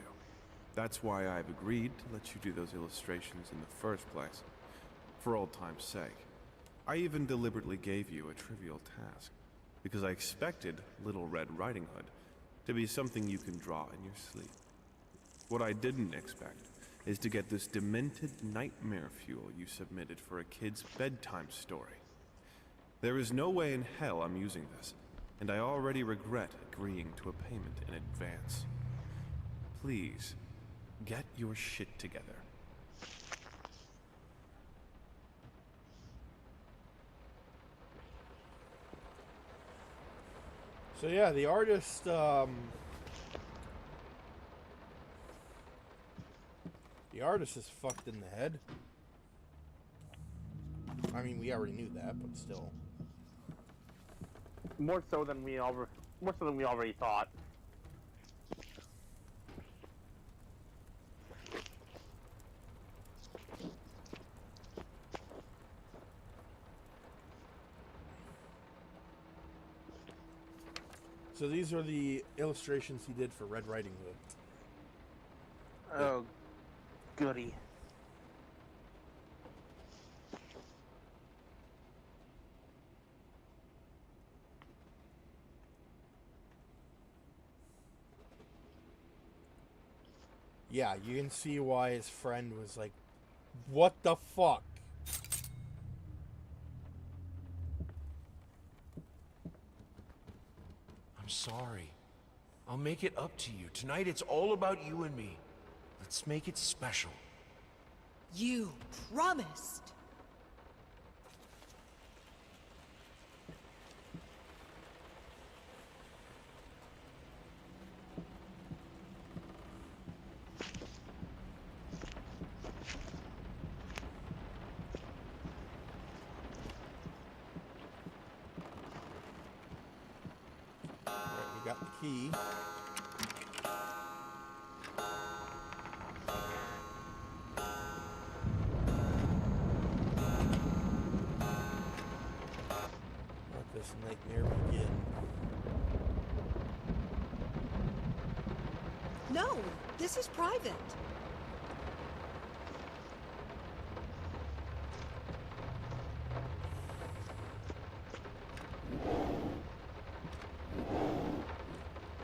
That's why I've agreed to let you do those illustrations in the first place. For old time's sake. I even deliberately gave you a trivial task, because I expected Little Red Riding Hood to be something you can draw in your sleep. What I didn't expect is to get this demented nightmare fuel you submitted for a kid's bedtime story. There is no way in hell I'm using this, and I already regret agreeing to a payment in advance. Please, get your shit together. So yeah, the artist, the artist is fucked in the head. I mean, we already knew that, but still. More so than we already thought. So these are the illustrations he did for Red Riding Hood. Oh, goody. Yeah, you can see why his friend was like, what the fuck? I'm sorry. I'll make it up to you. Tonight it's all about you and me. Let's make it special. You promised. Alright, we got the key. Let this nightmare begin. No, this is private.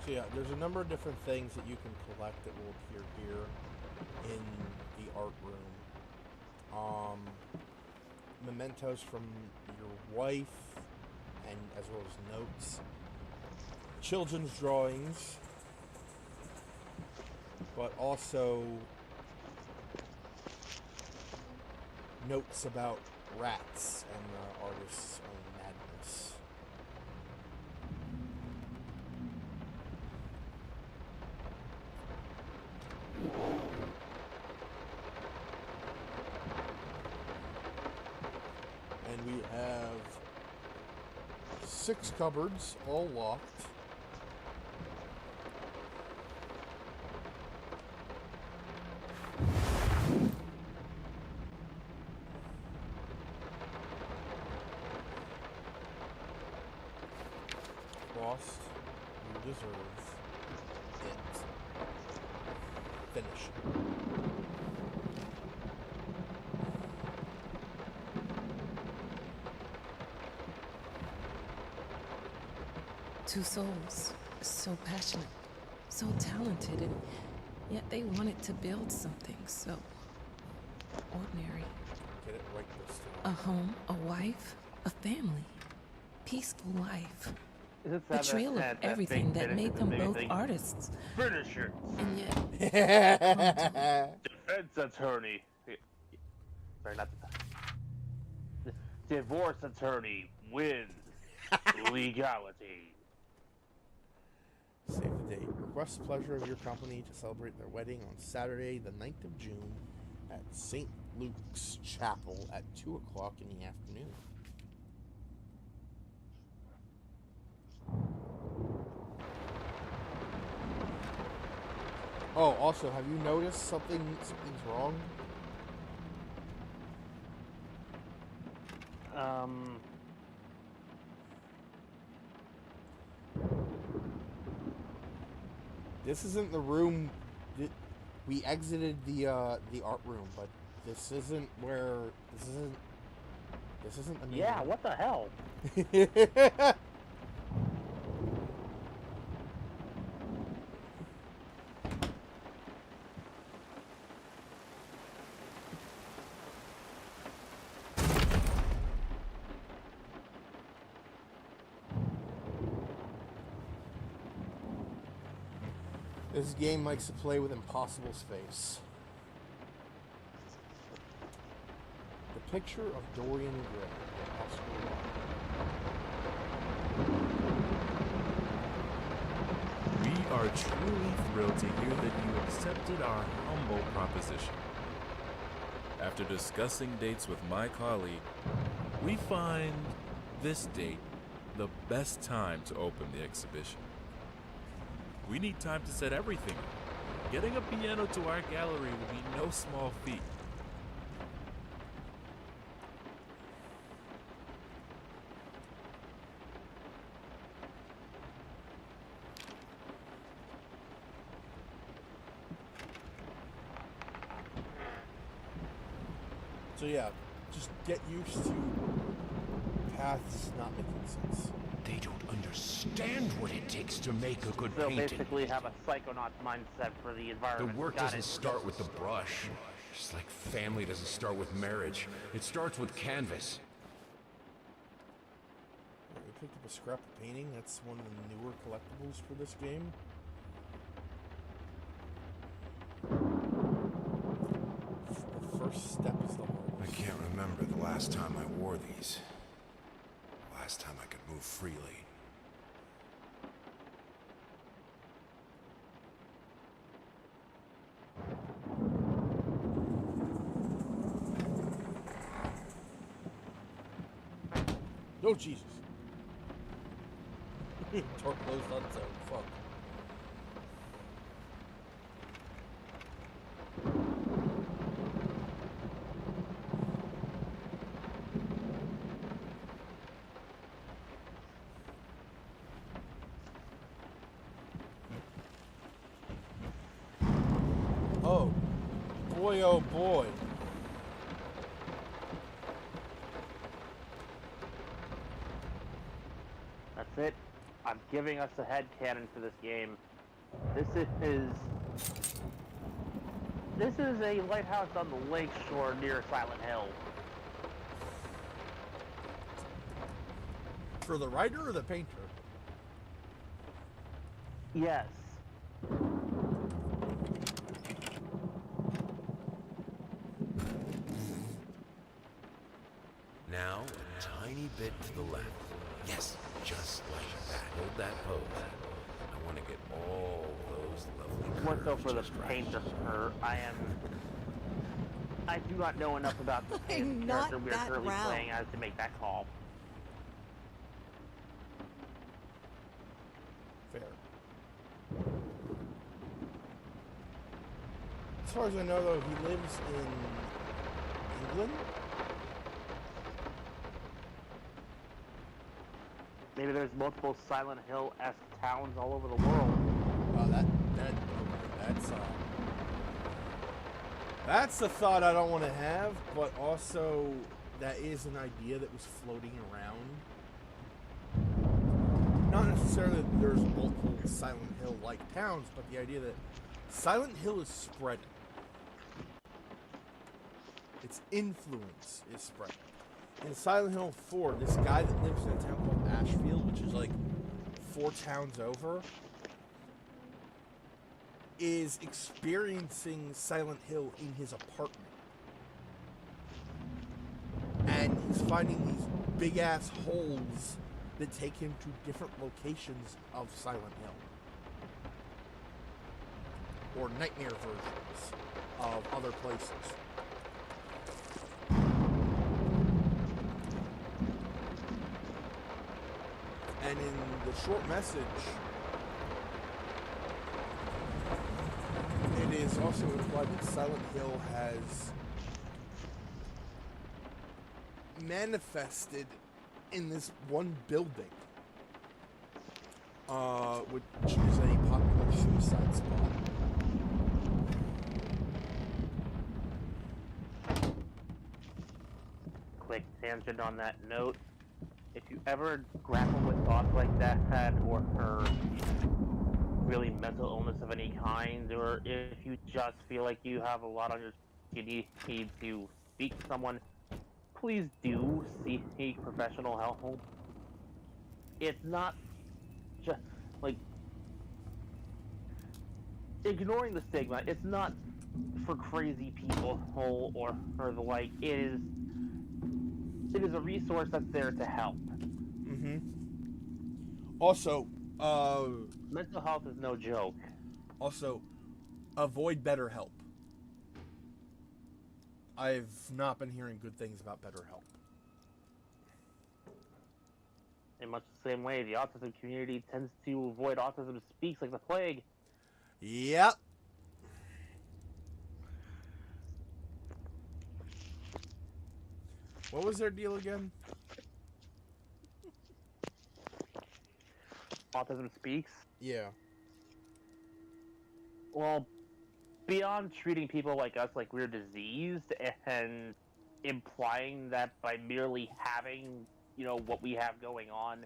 So yeah, there's a number of different things that you can collect that will appear here in the art room. Mementos from your wife, and as well as notes, children's drawings, but also notes about rats and the artist's own madness. And we have 6 cupboards, all locked. Lost, you deserve it. Finish. Two souls, so passionate, so talented, and yet they wanted to build something so ordinary. Get it right this time. A home, a wife, a family, peaceful life. It's The trail of everything that made them both artists. Finishers. And yet, Defense attorney. Sorry, not the divorce attorney wins. Legality. Save the date. Request the pleasure of your company to celebrate their wedding on Saturday, the 9th of June, at St. Luke's Chapel at 2 o'clock in the afternoon. Oh, also, have you noticed something's wrong? This isn't the room. We exited the art room, but this isn't where. This isn't the main Yeah, room. what the hell? This game likes to play with impossible space. The picture of Dorian Gray by Oscar Wilde. We are truly thrilled to hear that you accepted our humble proposition. After discussing dates with my colleague, we find this date the best time to open the exhibition. We need time to set everything up. Getting a piano to our gallery will be no small feat. So yeah, just get used to paths not making sense. They don't understand what it takes to make a good They'll painting. basically have a psychonaut mindset for the The environment. work Got doesn't it. start with the brush. Just like family doesn't start with marriage. It starts with canvas. We picked up a scrap of painting. That's one of the newer collectibles for this game. The first step is the hardest. I can't remember the last time I wore these. Last time I could move freely. Oh, Jesus. Door closed on its own. Fuck. Oh. Boy, oh boy. That's it. I'm giving us a headcanon for this game. This is a lighthouse on the lake shore near Silent Hill. For the writer or the painter? Yes. Now, a tiny bit to the left. Yes, just like that. Hold that pose. I want to get all those lovely More so curves for the just right. painter. I do not know enough about the I'm character not we are that currently round. playing as to make that call. Fair. As far as I know, though, he lives in England. Maybe there's multiple Silent Hill-esque towns all over the world. That's a thought I don't want to have, but also that is an idea that was floating around. Not necessarily that there's multiple Silent Hill-like towns, but the idea that Silent Hill is spreading. Its influence is spreading. In Silent Hill 4, this guy that lives in a town called Ashfield, which is like 4 towns over, is experiencing Silent Hill in his apartment. And he's finding these big-ass holes that take him to different locations of Silent Hill. Or nightmare versions of other places. And in the short message, it is also implied that Silent Hill has manifested in this one building, which is a popular suicide spot. Quick tangent on that note. If you ever grapple with thoughts like that, or really mental illness of any kind, or if you just feel like you have a lot on your need to speak to someone, please do seek professional help. It's not just like ignoring the stigma. It's not for crazy people or the like. It is a resource that's there to help. Mm-hmm. Also, mental health is no joke. Also, avoid BetterHelp. I've not been hearing good things about BetterHelp. In much the same way, the autism community tends to avoid Autism Speaks like the plague. Yep. What was their deal again? Autism Speaks? Yeah. Well, beyond treating people like us like we're diseased and implying that by merely having, what we have going on,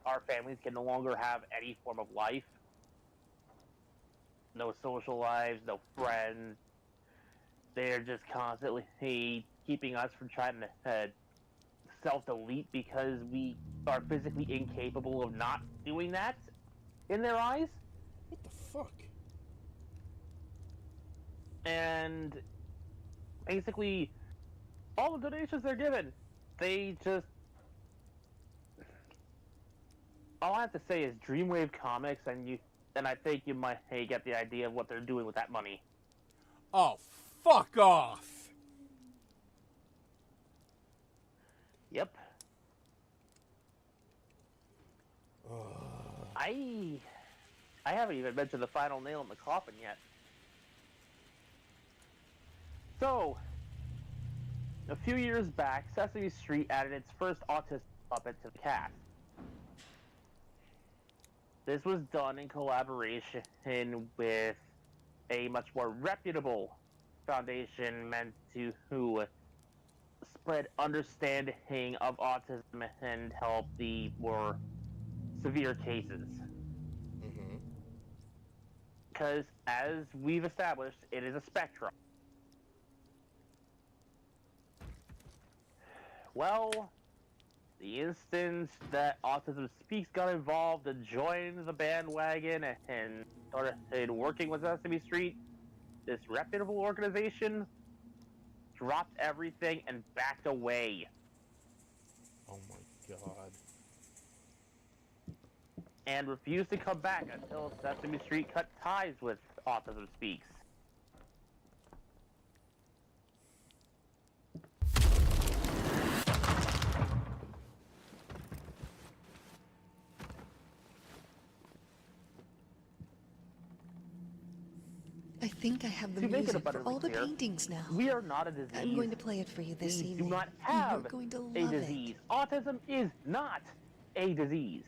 our families can no longer have any form of life. No social lives, no friends. They're just constantly keeping us from trying to self-delete because we are physically incapable of not doing that in their eyes. What the fuck? And basically, all the donations they're given, they just... All I have to say is Dreamwave Comics, and I think you might get the idea of what they're doing with that money. Oh, fuck off! Yep. I haven't even mentioned the final nail in the coffin yet. So, a few years back, Sesame Street added its first autistic puppet to the cast. This was done in collaboration with a much more reputable foundation meant to spread understanding of autism and help the more severe cases. Mm-hmm. Because, as we've established, it is a spectrum. Well, the instant that Autism Speaks got involved and joined the bandwagon and started working with Sesame Street, this reputable organization dropped everything and backed away. Oh my god. And refused to come back until Sesame Street cut ties with Autism Speaks. I think I have the To make it music for abundantly all the clear, paintings now. we are not a disease. I'm going to play it for you this We evening. do not have You're going to a love disease. it. Autism is not a disease.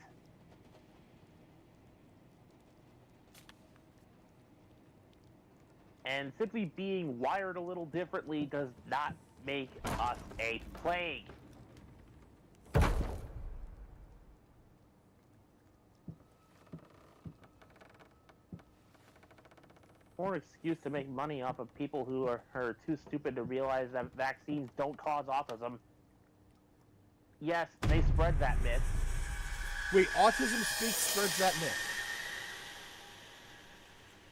And simply being wired a little differently does not make us a plague. More excuse to make money off of people who are too stupid to realize that vaccines don't cause autism. Yes, they spread that myth. Wait, autism speaks spreads that myth.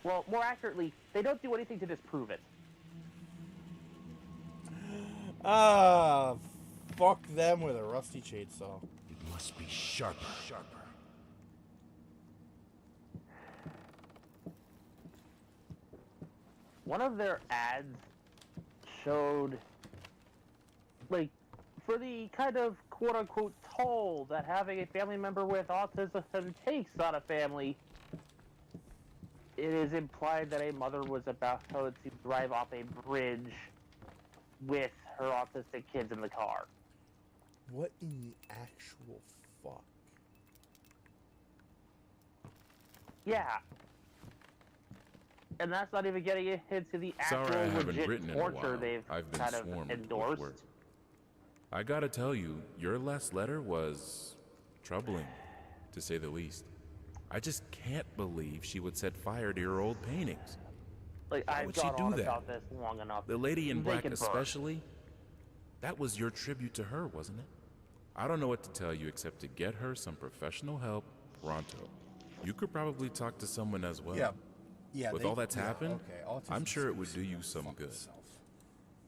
Well, more accurately, they don't do anything to disprove it. Ah, fuck them with a rusty chainsaw. It must be sharper. One of their ads showed, like, for the kind of quote-unquote toll that having a family member with autism takes on a family, it is implied that a mother was about to drive off a bridge with her autistic kids in the car. What in the actual fuck? Yeah. And that's not even getting into the actual Sorry I haven't legit written in a torture while. they've I've been kind of swarmed with endorsed. work. I gotta tell you, your last letter was troubling, to say the least. I just can't believe she would set fire to your old paintings. Like, Why I've would she gone do on that? about this long enough. The lady in They black can burn. especially, that was your tribute to her, wasn't it? I don't know what to tell you except to get her some professional help pronto. You could probably talk to someone as well. Yeah. With all that's happened, okay, autism I'm sure it would speaks do you for some fuck good. itself.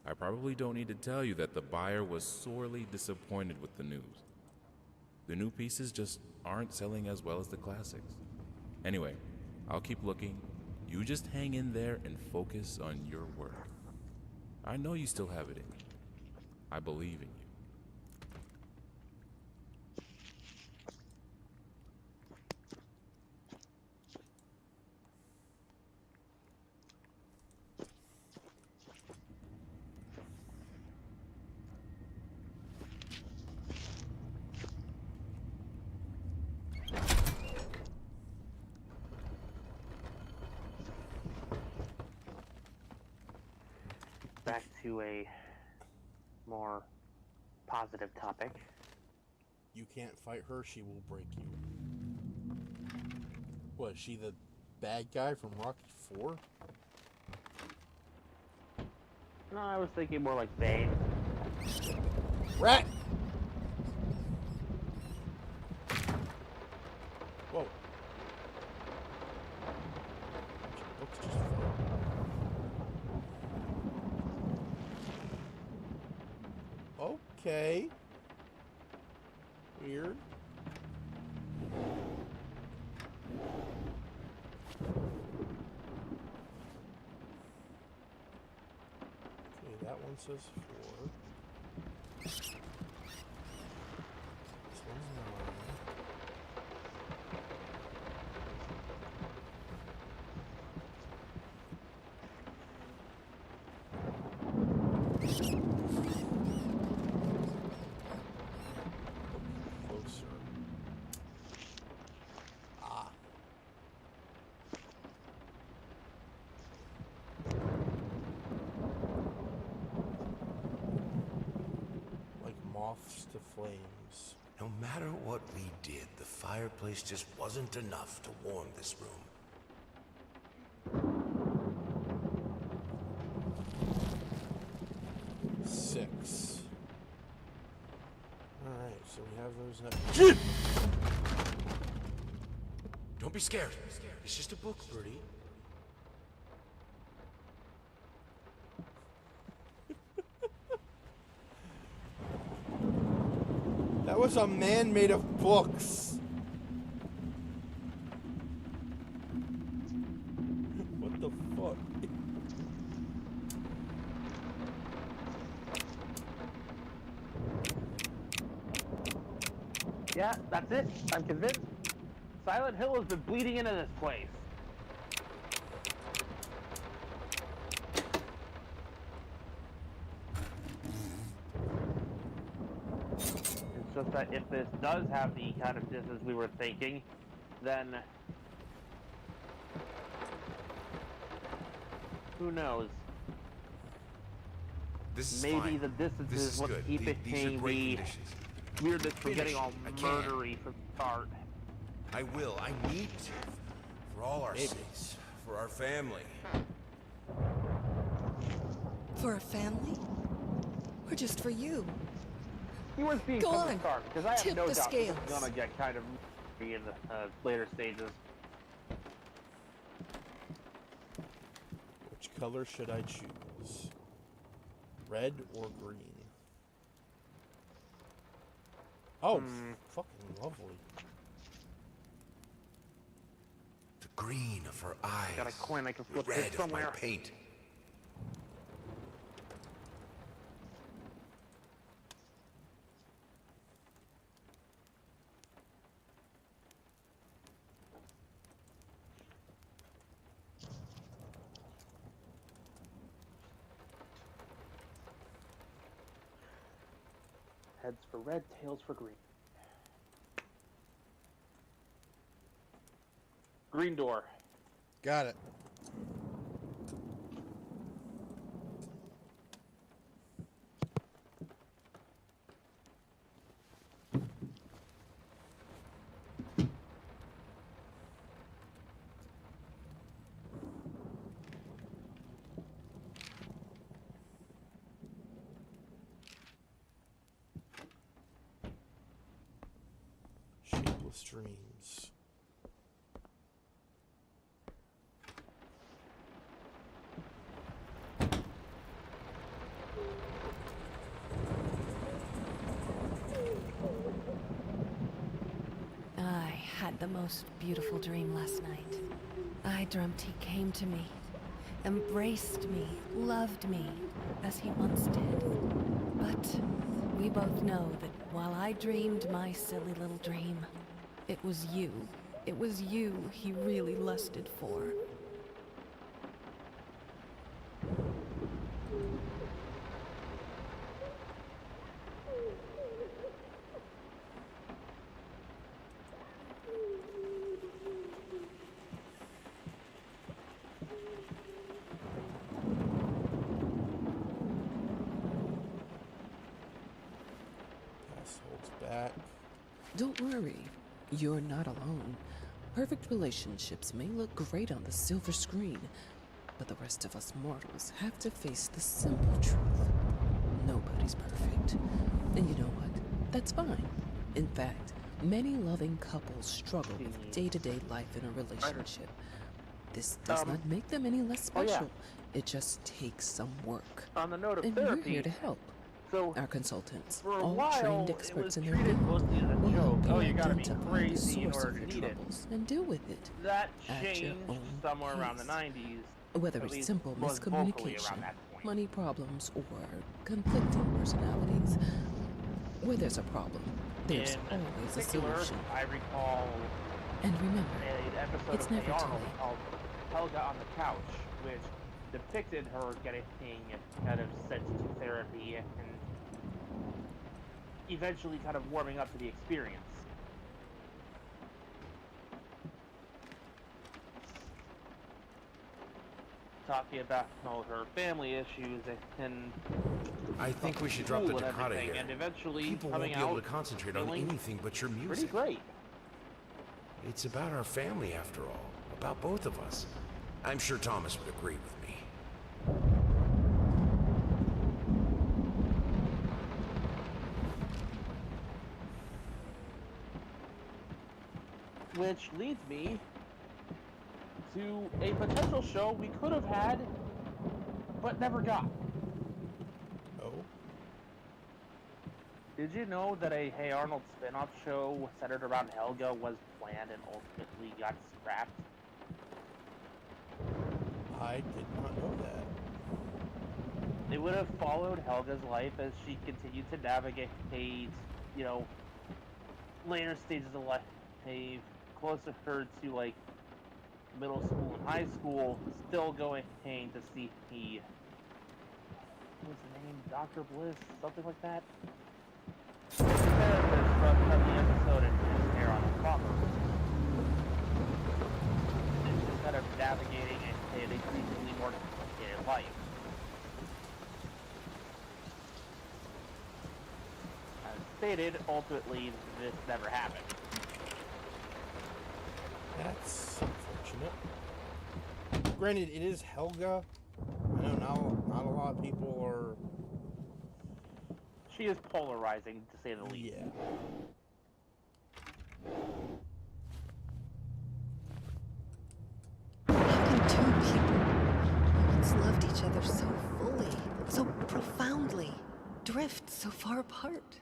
I probably don't need to tell you that the buyer was sorely disappointed with the news. The new pieces just aren't selling as well as the classics. Anyway, I'll keep looking. You just hang in there and focus on your work. I know you still have it in you. I believe in you. Back to a more positive topic. You can't fight her, she will break you. What, is she the bad guy from Rocky 4? No, I was thinking more like Bane. Rat! Whoa. Books just fell. Okay. Weird. Okay, that one says 4. This one's 9. Closer. Ah. Like moths to flames. No matter what we did, the fireplace just wasn't enough to warm this room. Six. Alright, so we have those now. Don't be scared. It's just a book, Birdie. That was a man made of books. What the fuck? Yeah, that's it. I'm convinced. Silent Hill has been bleeding into this place. It's just that if this does have the kind of distance we were thinking, then who knows? This is Maybe fine. the distance This is is what's good. keeping These are great the conditions. weirdness from getting all I can't. murdery from the start. I will. I need to. For all our sakes. For our family. For a family? Or just for you? He was being Go from the on. start, because I have Tip no the doubt this is scales. gonna get kind of in the later stages. Which color should I choose? Red or green? Oh, fucking lovely. The green of her eyes. Got a coin I can flip red this of my somewhere. paint. Heads for red, tails for green. Green door. Got it. Shapeless dreams. I had the most beautiful dream last night. I dreamt he came to me, embraced me, loved me, as he once did. But we both know that while I dreamed my silly little dream, it was you. It was you he really lusted for. Pass holds back. Don't worry, you're not alone. Perfect relationships may look great on the silver screen, but the rest of us mortals have to face the simple truth. Nobody's perfect. And you know what? That's fine. In fact, many loving couples struggle with day-to-day life in a relationship. This does not make them any less special. It just takes some work. On the note of And therapy, we're here to help. so Our consultants, for a all while, trained it experts was in their treated field, mostly as a will joke. help you Oh, you gotta be identify the crazy in source order of to your need it. troubles and deal with it. That at your changed own somewhere around the pace. 90s. Whether At it's least simple was vocally miscommunication, around that point. money problems, or conflicting personalities, where there's a problem, there's In always a particular, solution. I recall And remember, an episode it's of Hey never too Arnold late. called Helga on the Couch, which depicted her getting kind of sent to therapy and eventually kind of warming up to the experience. Talking about her family issues and I think we should drop the school and Dakota everything, here. and eventually People won't coming be able out to concentrate on feeling anything but your pretty music. great. It's about our family, after all. About both of us. I'm sure Thomas would agree with me. Which leads me to a potential show we could have had, but never got. Oh. Did you know that a Hey Arnold spin-off show centered around Helga was planned and ultimately got scrapped? I did not know that. It would have followed Helga's life as she continued to navigate, later stages of life, closer to, like, middle school and high school, still going to see what was the name? Dr. Bliss? Something like that? The therapist from the episode and his hair on the cover. And just kind of navigating an increasingly more complicated life. As stated, ultimately, this never happened. That's unfortunate. Granted, it is Helga. I know not a lot of people are. She is polarizing, to say the least. Yeah. each other so fully, so profoundly, drift so far apart.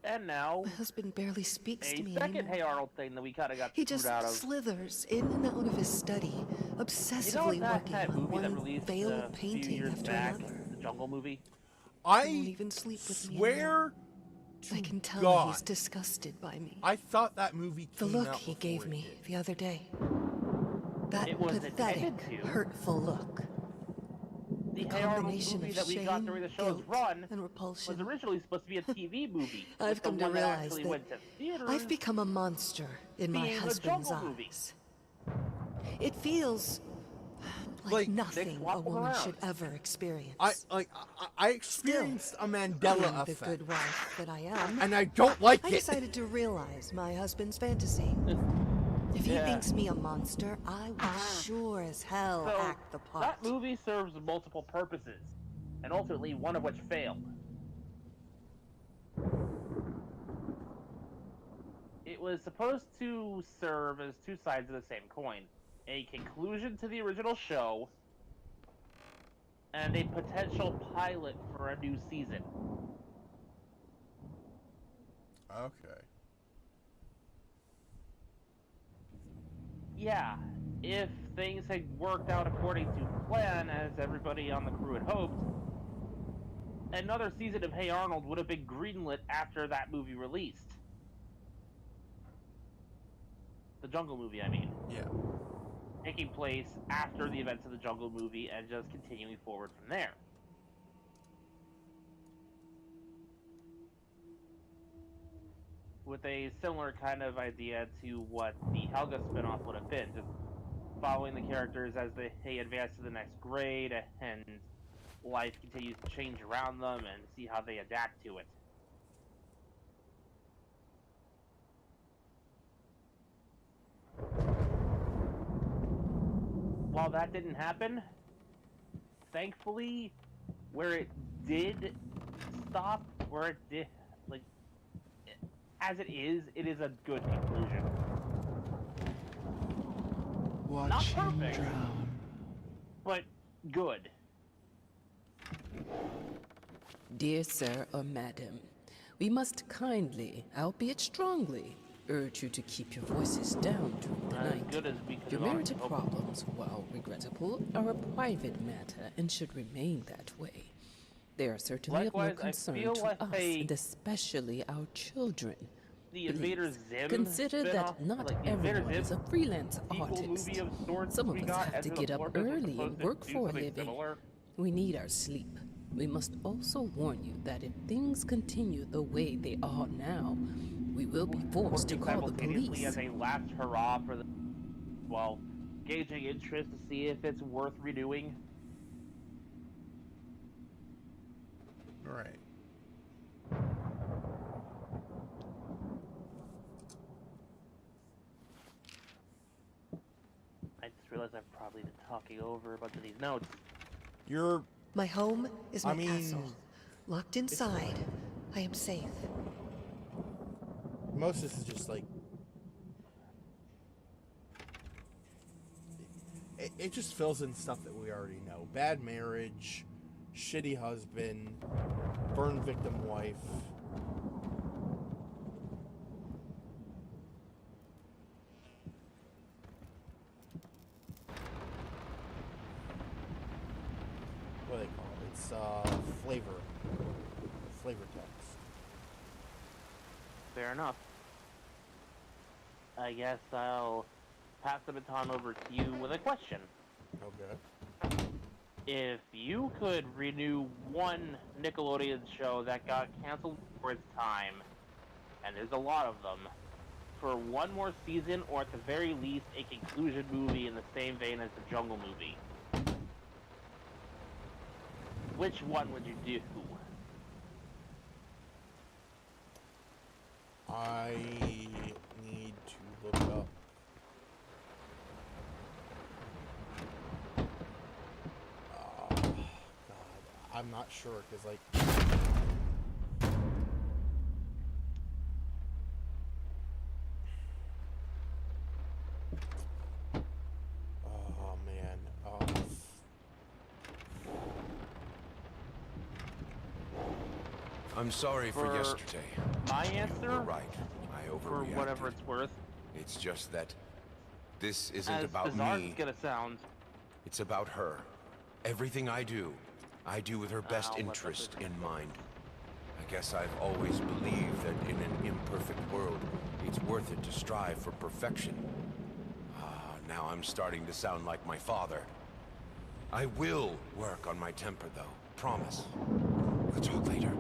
And now, My husband barely speaks to a me second anymore. Hey Arnold thing that we kind of got He screwed just out of. slithers in and out of his study, obsessively that working on movie that one released failed a few painting years after back, another. the Jungle movie? He won't I even sleep with me anymore. swear to I can tell God, he's disgusted by me. I thought that movie The came look out he before gave it me did. the other day. That It was pathetic, intended to. hurtful look. The A Hey Arnold combination movie of that we got shame, during the show's guilt, run and was repulsion. originally supposed to be a TV movie. I've with come the to one that realize actually that went to theaters. I've become a monster in my being a husband's Jungle movie. eyes. It feels like Like, nothing a waffling woman around. should ever experience. I experienced a Mandela Being the effect, good wife that I am, and I don't like I it. decided to realize my husband's fantasy. If he Yeah. thinks me a monster, I will sure as hell So, act the part. that movie serves multiple purposes, and ultimately one of which failed. It was supposed to serve as two sides of the same coin. A conclusion to the original show, and a potential pilot for a new season. Okay. Yeah, if things had worked out according to plan, as everybody on the crew had hoped, another season of Hey Arnold would have been greenlit after that movie released. The Jungle movie, I mean. Yeah. Taking place after the events of the Jungle movie and just continuing forward from there. With a similar kind of idea to what the Helga spinoff would have been, just following the characters as they advance to the next grade and life continues to change around them and see how they adapt to it. While that didn't happen, thankfully, where it did stop, where it did, like, as it is a good conclusion. Not perfect, but good. Dear sir or madam, we must kindly, albeit strongly, urge you to keep your voices down during the As night. good as we could Your have marital hoped. problems, while regrettable, are a private matter and should remain that way. They are certainly Likewise, of no concern I feel to like us, they- and especially our children. The Invader Please, Zim consider spinoff, that not like the Invader everyone Zim is a freelance sequel artist. movie of sorts Some of we us got have as to the get up Blurkers were early supposed and to work do for a something living. similar. We need our sleep. We must also warn you that if things continue the way they are now, we will be forced to Working call the simultaneously police. as a last hurrah for the, well, gauging interest to see if it's worth renewing. Right. I just realized I've probably been talking over a bunch of these notes. You're My home is my I mean, castle. Locked inside, I am safe. most of this is just like it just fills in stuff that we already know. Bad marriage, shitty husband, burn victim wife. What do they call it? It's flavor text. Fair enough. I guess I'll pass the baton over to you with a question. Okay. If you could renew one Nickelodeon show that got canceled for its time, and there's a lot of them, for one more season, or at the very least, a conclusion movie in the same vein as the Jungle movie, which one would you do? I need to look up. Oh, God. I'm not sure, because, like... Oh, man. I'm sorry for yesterday. My You answer, were right. I for overreacted. whatever it's worth, It's just that this isn't as about bizarre as me. it's gonna sound, It's about her. Everything I do with her best I'll let that interest be. in mind. I guess I've always believed that in an imperfect world, it's worth it to strive for perfection. Now I'm starting to sound like my father. I will work on my temper, though. Promise. We'll talk later.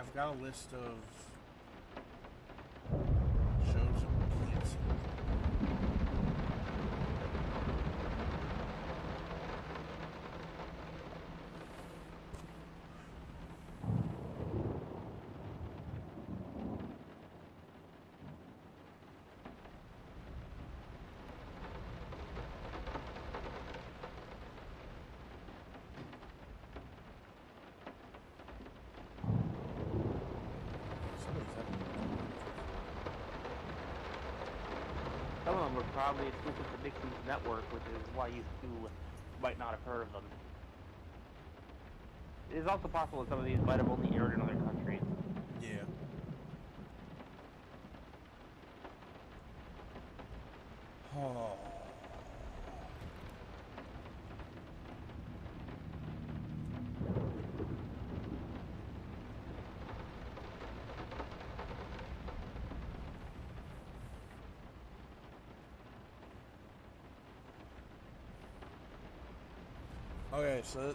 I've got a list of shows that were canceled. some of them were probably exclusive to Nixon's network, which is why you might not have heard of them. It is also possible that some of these might have only aired in other countries. Yeah. Oh. Okay, so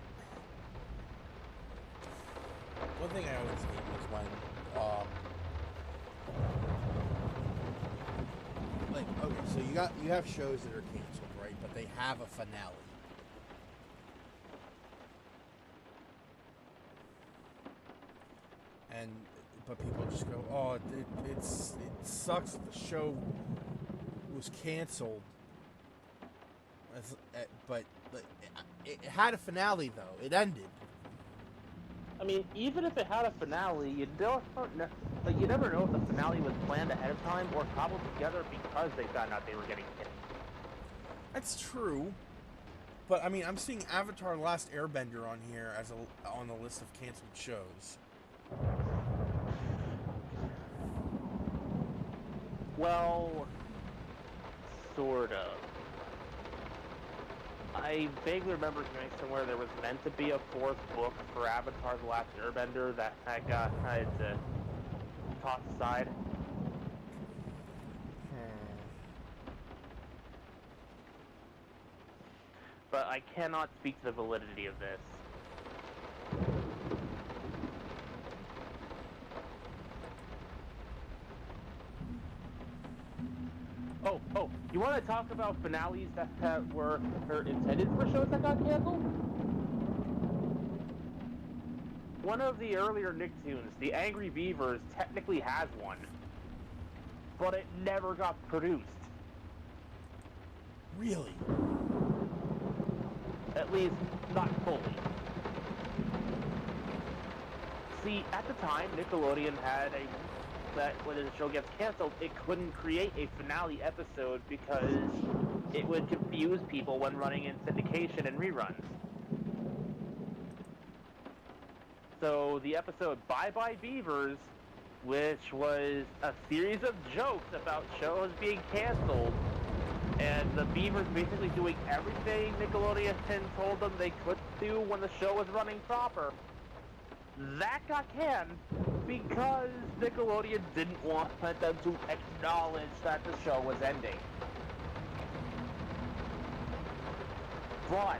one thing I always hate is when, like, okay, so you have shows that are canceled, right? But they have a finale. But people just go, oh, it sucks that the show was canceled. But it had a finale, though. It ended. I mean, even if it had a finale, you never know if the finale was planned ahead of time or cobbled together because they found out they were getting hit. That's true. But, I mean, I'm seeing Avatar: The Last Airbender on here as on the list of canceled shows. Well, sort of. I vaguely remember hearing somewhere there was meant to be a fourth book for Avatar: The Last Airbender that got tossed aside. But I cannot speak to the validity of this. Oh, you want to talk about finales that were intended for shows that got canceled? One of the earlier Nicktoons, The Angry Beavers, technically has one, but it never got produced. Really? At least, not fully. See, at the time, Nickelodeon had that when the show gets canceled, it couldn't create a finale episode because it would confuse people when running in syndication and reruns. So the episode Bye Bye Beavers, which was a series of jokes about shows being canceled, and the Beavers basically doing everything Nickelodeon told them they couldn't do when the show was running proper, that got canned because Nickelodeon didn't want them to acknowledge that the show was ending. But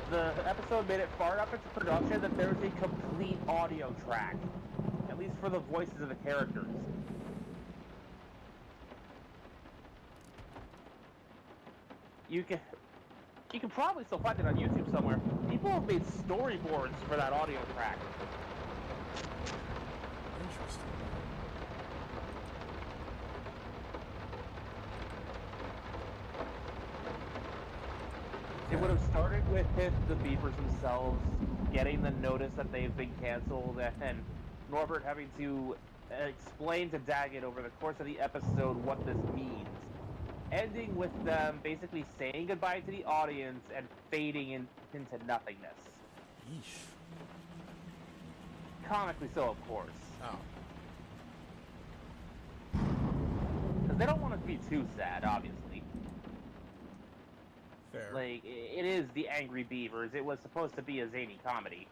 the episode made it far enough into production that there's a complete audio track, at least for the voices of the characters. You can probably still find it on YouTube somewhere. People have made storyboards for that audio track. Interesting. It would have started with the Beavers themselves getting the notice that they've been canceled, and Norbert having to explain to Daggett over the course of the episode what this means. Ending with them basically saying goodbye to the audience and fading into nothingness. Yeesh. Comically so, of course. Oh. Because they don't want it to be too sad, obviously. Fair. Like, it is the Angry Beavers. It was supposed to be a zany comedy.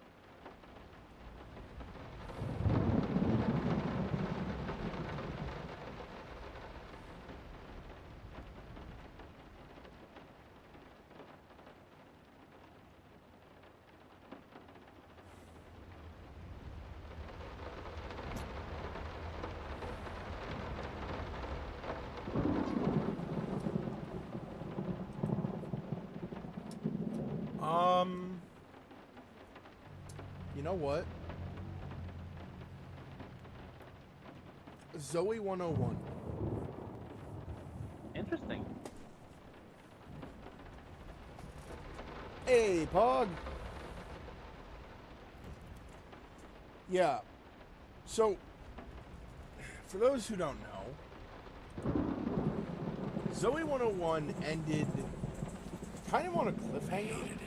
You know what? Zoe 101. Interesting. Hey, Pog. Yeah. So, for those who don't know, Zoe 101 ended kind of on a cliffhanger.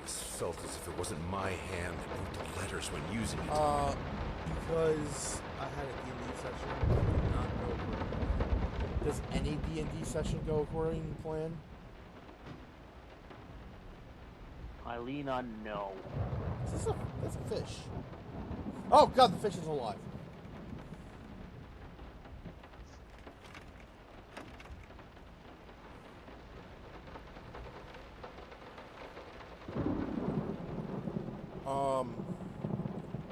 Felt as if it wasn't my hand that wrote the letters when using it. Because I had a D&D session that did not go according. Does any D&D session go according to plan? I lean on no. That's a fish. Oh god, the fish is alive.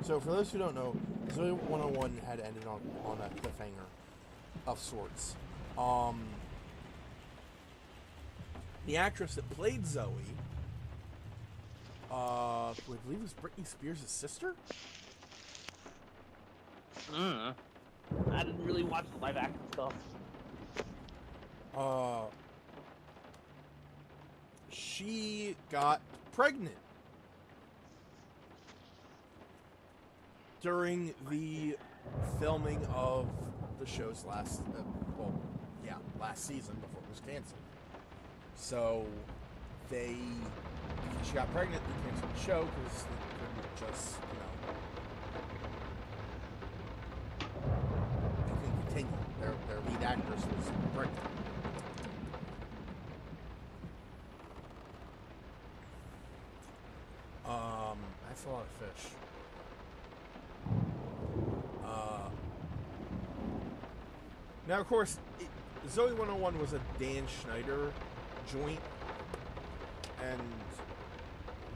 So for those who don't know, Zoe 101 had ended on a cliffhanger of sorts. The actress that played Zoe, who I believe was Britney Spears' sister? I didn't really watch the live action stuff. She got pregnant during the filming of the show's last season before it was canceled. So she got pregnant, they canceled the show because they couldn't just, they couldn't continue. Their lead actress was pregnant. That's a lot of fish. Now, of course, Zoe 101 was a Dan Schneider joint, and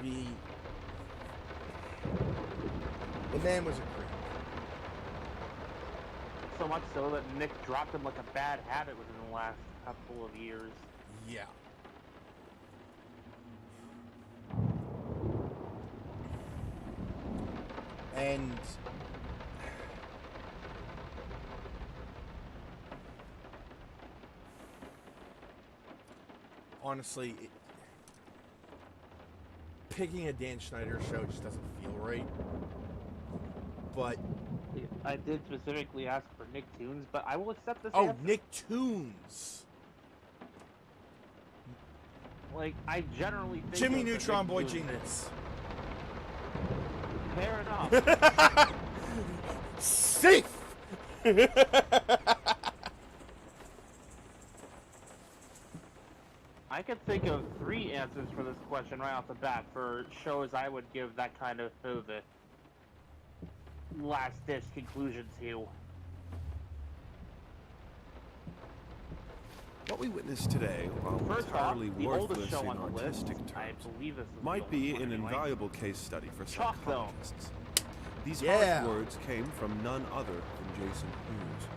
the man was a creep. So much so that Nick dropped him like a bad habit within the last couple of years. Yeah. And honestly, picking a Dan Schneider show just doesn't feel right. But I did specifically ask for Nicktoons, but I will accept this. Oh, answer. Nicktoons. Like, I generally think Jimmy of the Neutron Boy Nicktoons. Genius. Fair enough. Safe. I could think of 3 answers for this question right off the bat for shows I would give that kind of the last-ditch conclusion to. What we witnessed today, while First off, entirely the oldest worthless show in on the list, artistic I terms, believe this is might the be oldest one an anyway. invaluable case study for Chalk Zone. psychologists. These Yeah. harsh words came from none other than Jason Hughes.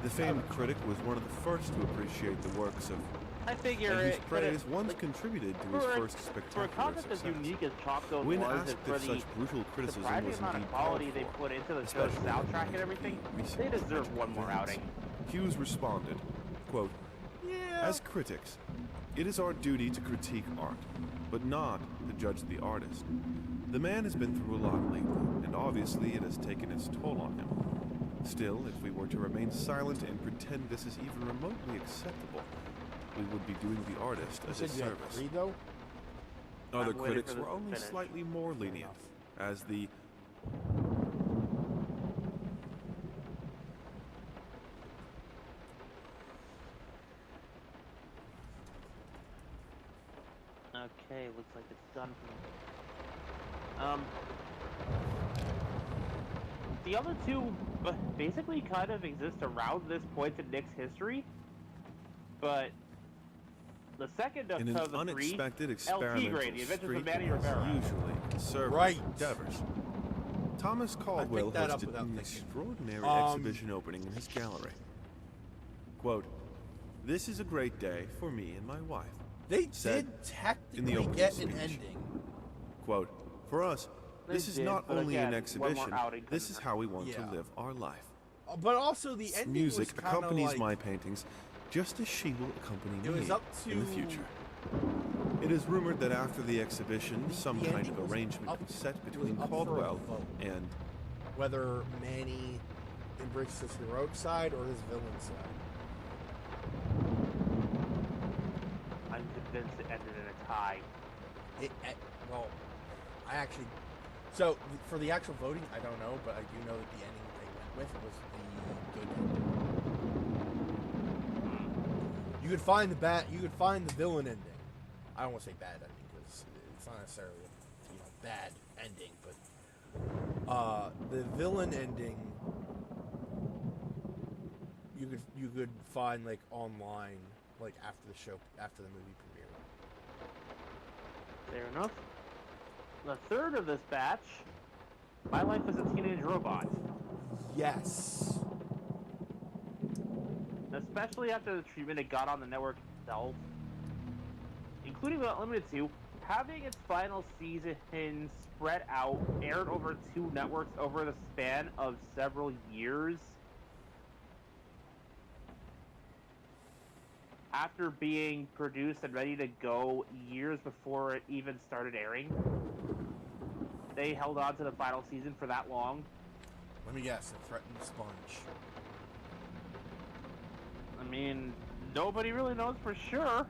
The famed critic was one of the first to appreciate the works of I figure and whose it praise once contributed to his first for a spectacular concept as success. unique as Chalk Goes When was, asked and for if the such brutal criticism surprising was amount indeed of called quality they for, put into the show's especially soundtrack in and everything, the recent they deserve tragic one more events, outing. Hughes responded, quote, "As critics, it is our duty to critique art, but not to judge the artist. The man has been through a lot lately, and obviously it has taken its toll on him. Still, if we were to remain silent and pretend this is even remotely acceptable, we would be doing the artist a disservice." though? Other I'm waiting critics for this were to only finish. slightly more lenient, as the Okay, looks like it's done. The other two basically kind of exist around this point in Nick's history, but the second of in an the three, unexpected LT experimental Grade, The Adventures of streak Manny against Rivera. usually conservative Right. endeavors. Thomas Caldwell that up hosted without an thinking. extraordinary exhibition opening in his gallery. Quote, "This is a great day for me and my wife." They said did technically in the opening get an speech. ending. Quote, "For us, this is did, not but only again, an one exhibition, more outing this is how we want Yeah. to live our life. But also the ending Music was kinda accompanies like, my paintings, just as she will accompany It me was up in the to- future." It is rumored that after the exhibition, some the kind ending of was arrangement up- was set it was between up for a Caldwell vote. and whether Manny embraced his heroic side or his villain side. I'm convinced it ended in a tie. Well, I actually. So for the actual voting, I don't know, but I do know that the ending they went with was the good ending. You could find the villain ending. I don't want to say bad ending because it's not necessarily a bad ending, but the villain ending you could find like online, like after the show, after the movie premiere. Fair enough. The third of this batch, My Life as a Teenage Robot. Yes. Especially after the treatment it got on the network itself, including but not limited to having its final season spread out, aired over 2 networks over the span of several years. After being produced and ready to go years before it even started airing. They held on to the final season for that long. Let me guess, a threatened sponge. I mean, nobody really knows for sure.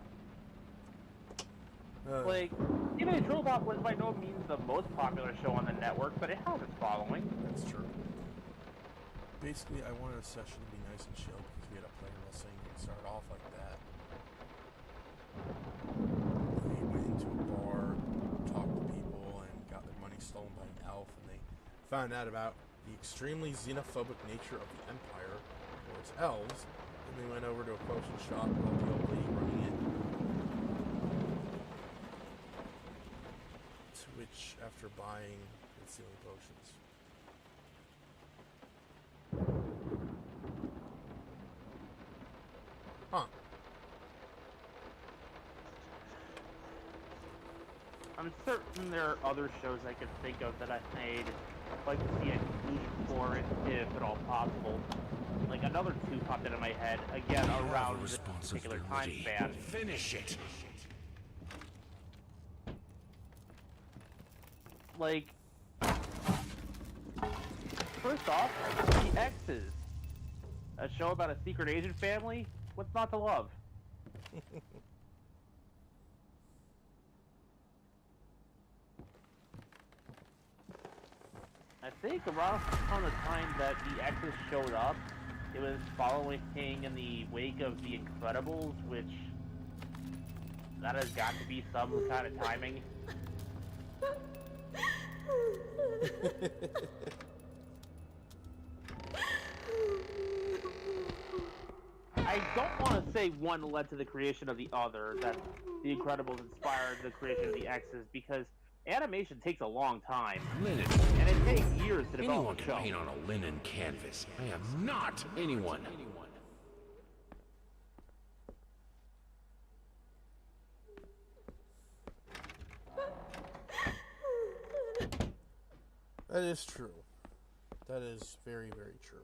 Like, Teenage Robot was by no means the most popular show on the network, but it has its following. That's true. Basically, I wanted a session to be nice and chill because we had a player missing and started off like that. We went into a bar, talked to people, and got their money stolen by an elf, and they found out about the extremely xenophobic nature of the Empire towards elves, and they went over to a potion shop with the old lady running it. To which, after buying and stealing potions, huh. I'm certain there are other shows I could think of that I've made. I'd like to see a conclusion for it, if at all possible. Like, another 2 popped into my head, again, around this particular time span. Finish it. Like, first off, The X's. A show about a secret agent family? What's not to love? I think around the time that The X's showed up, it was following in the wake of The Incredibles, which that has got to be some kind of timing. I don't want to say one led to the creation of the other, that The Incredibles inspired the creation of The X's, because animation takes a long time. Linen. And it takes years to develop Anyone a can show. paint on a linen canvas. I am not anyone. That is true. That is very, very true.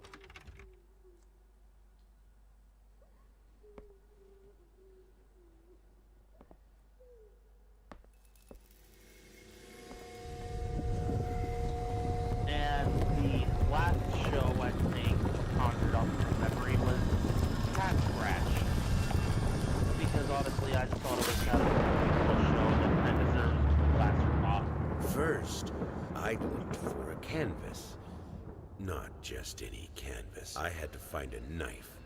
And the last show I think conjured up in memory was Cat Scratch. Because honestly, I just thought it was kind of a beautiful show that deserves plaster pop. First, I looked for a canvas. Not just any canvas. I had to find a knife.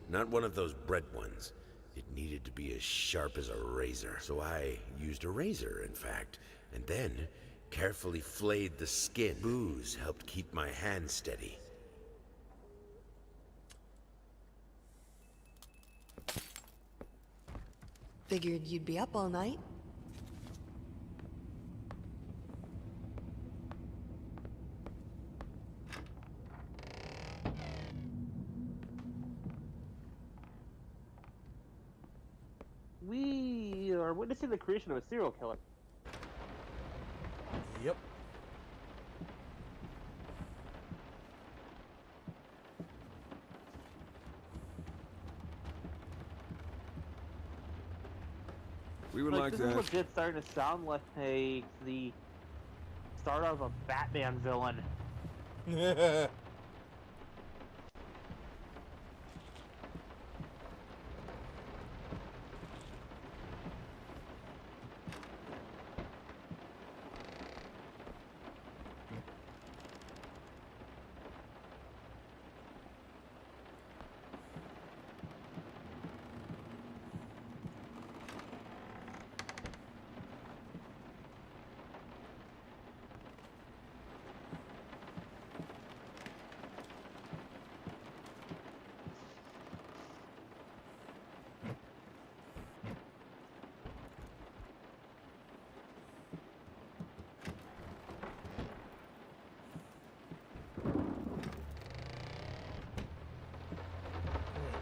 Not one of those bread ones. It needed to be as sharp as a razor. So I used a razor, in fact, and then carefully flayed the skin. Booze helped keep my hand steady. Figured you'd be up all night. We are witnessing the creation of a serial killer. Yep. We would like this to is ask... legit starting to sound like the start of a Batman villain.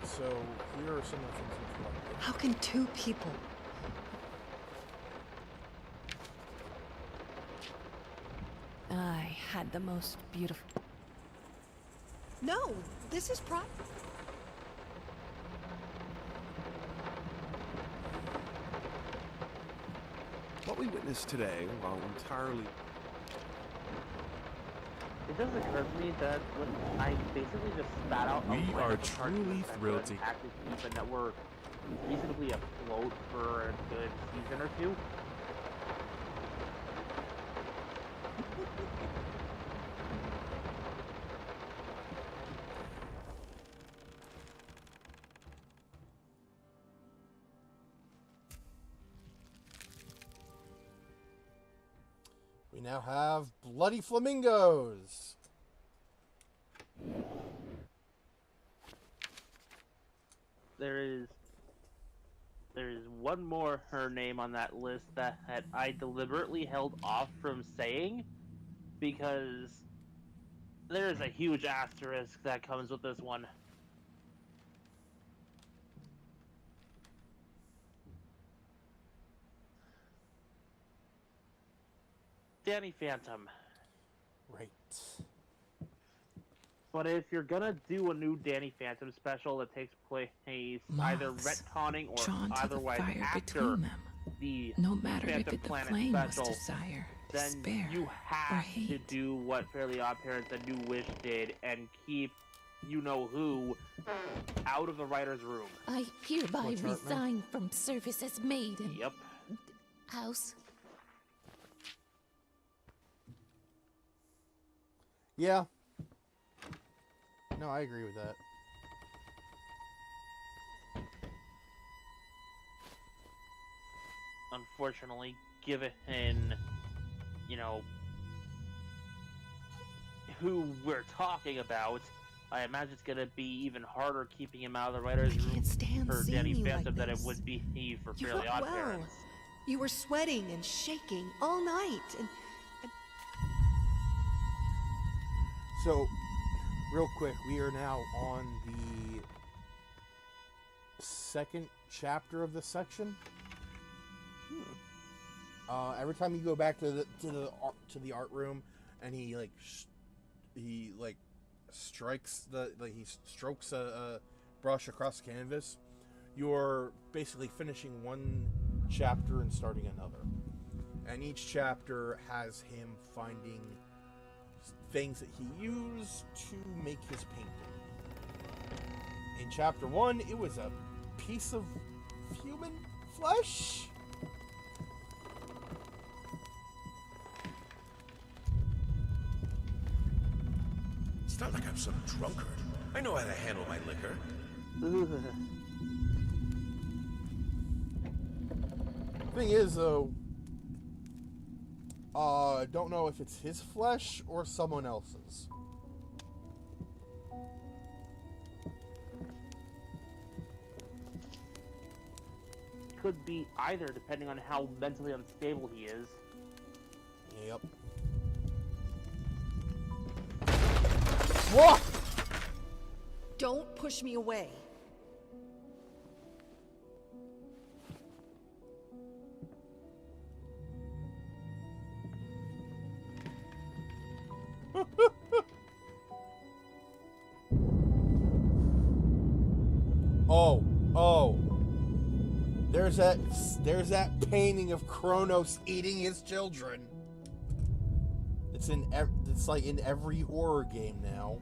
So here are some of the things we've collected. How can two people? I had the most beautiful... No, this is prop. What we witnessed today, while entirely... It does occur to me that when I basically just spat out a We random are part truly that thrilled to... active keep and that we're reasonably afloat for a good season or two. We now have bloody flamingos. There is one more her name on that list that I deliberately held off from saying because there is a huge asterisk that comes with this one. Danny Phantom. Right. But if you're gonna do a new Danny Phantom special that takes place either Moths retconning or drawn to the otherwise fire after between them. the No matter if Phantom it the Planet flame was special, desire, then despair, you or have to hate. do what Fairly Odd Parents and New Wish did and keep you-know-who out of the writer's room. I hereby What's happening? resign from service as maid in Yep. house. Yeah. No, I agree with that. Unfortunately, given, you know, who we're talking about, I imagine it's gonna be even harder keeping him out of the writer's I room can't stand for seeing Danny you like Phantom than it this. would be for You Fairly got Odd well. Parents. You were sweating and shaking all night, and So, real quick, we are now on the second chapter of this section. Every time you go back to the art room, and he strokes a brush across the canvas, you're basically finishing one chapter and starting another. And each chapter has him finding things that he used to make his painting. In chapter 1, it was a piece of human flesh. It's not like I'm some drunkard. I know how to handle my liquor. Thing is, though, I don't know if it's his flesh or someone else's. Could be either, depending on how mentally unstable he is. Yep. What? Don't push me away. Oh. There's that painting of Kronos eating his children. It's like in every horror game now.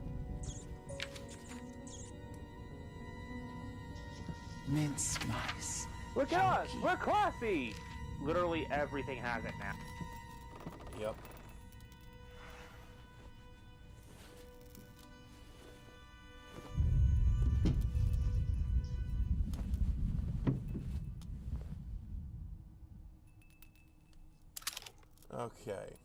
Mince mice. Look at us! We're classy! Literally everything has it now. Yep. Okay.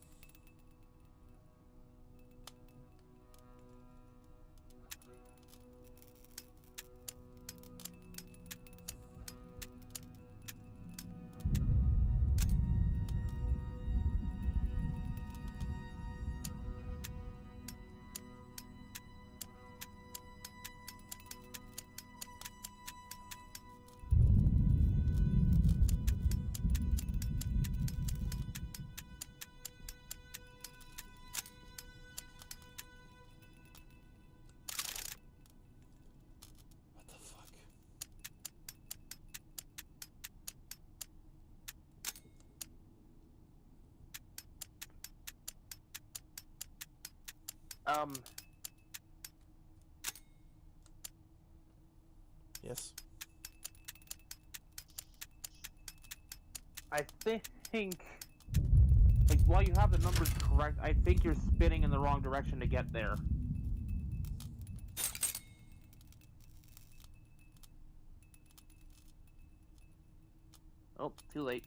Yes. I think, like, while you have the numbers correct, I think you're spinning in the wrong direction to get there. Oh, too late.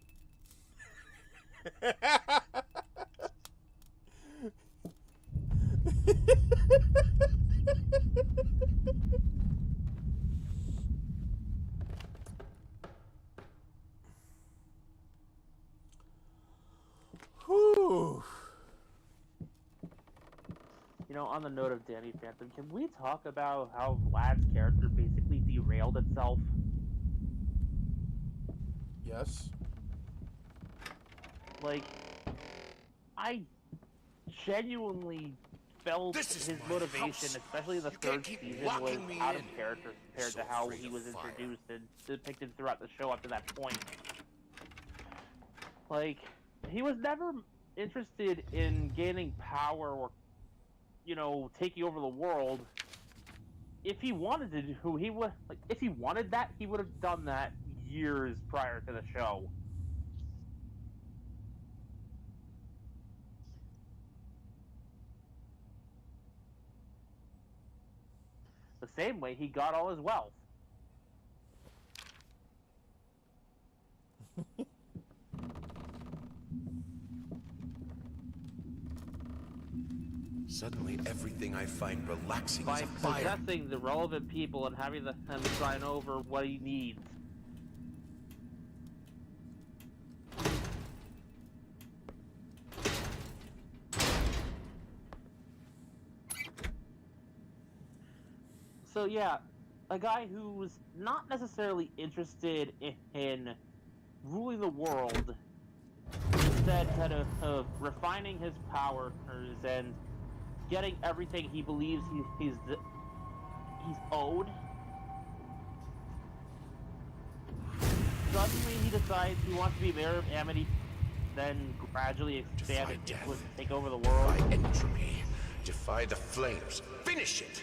Whew. You know, on the note of Danny Phantom, can we talk about how Vlad's character basically derailed itself? Yes. Like, I genuinely felt his motivation, especially in the third season, was out of character compared to how he was introduced and depicted throughout the show up to that point. Like, he was never interested in gaining power or, you know, taking over the world. If he wanted to do, he would, like, if he wanted that, he would have done that years prior to the show. The same way he got all his wealth. Suddenly, everything I find relaxing By is a fire. possessing the relevant people and having them sign over what he needs. So yeah, a guy who's not necessarily interested in ruling the world instead kind of refining his powers and getting everything he believes he's owed. Suddenly he decides he wants to be mayor of Amity, then gradually expand it to take over the world. Defy entropy. Defy the flames. Finish it!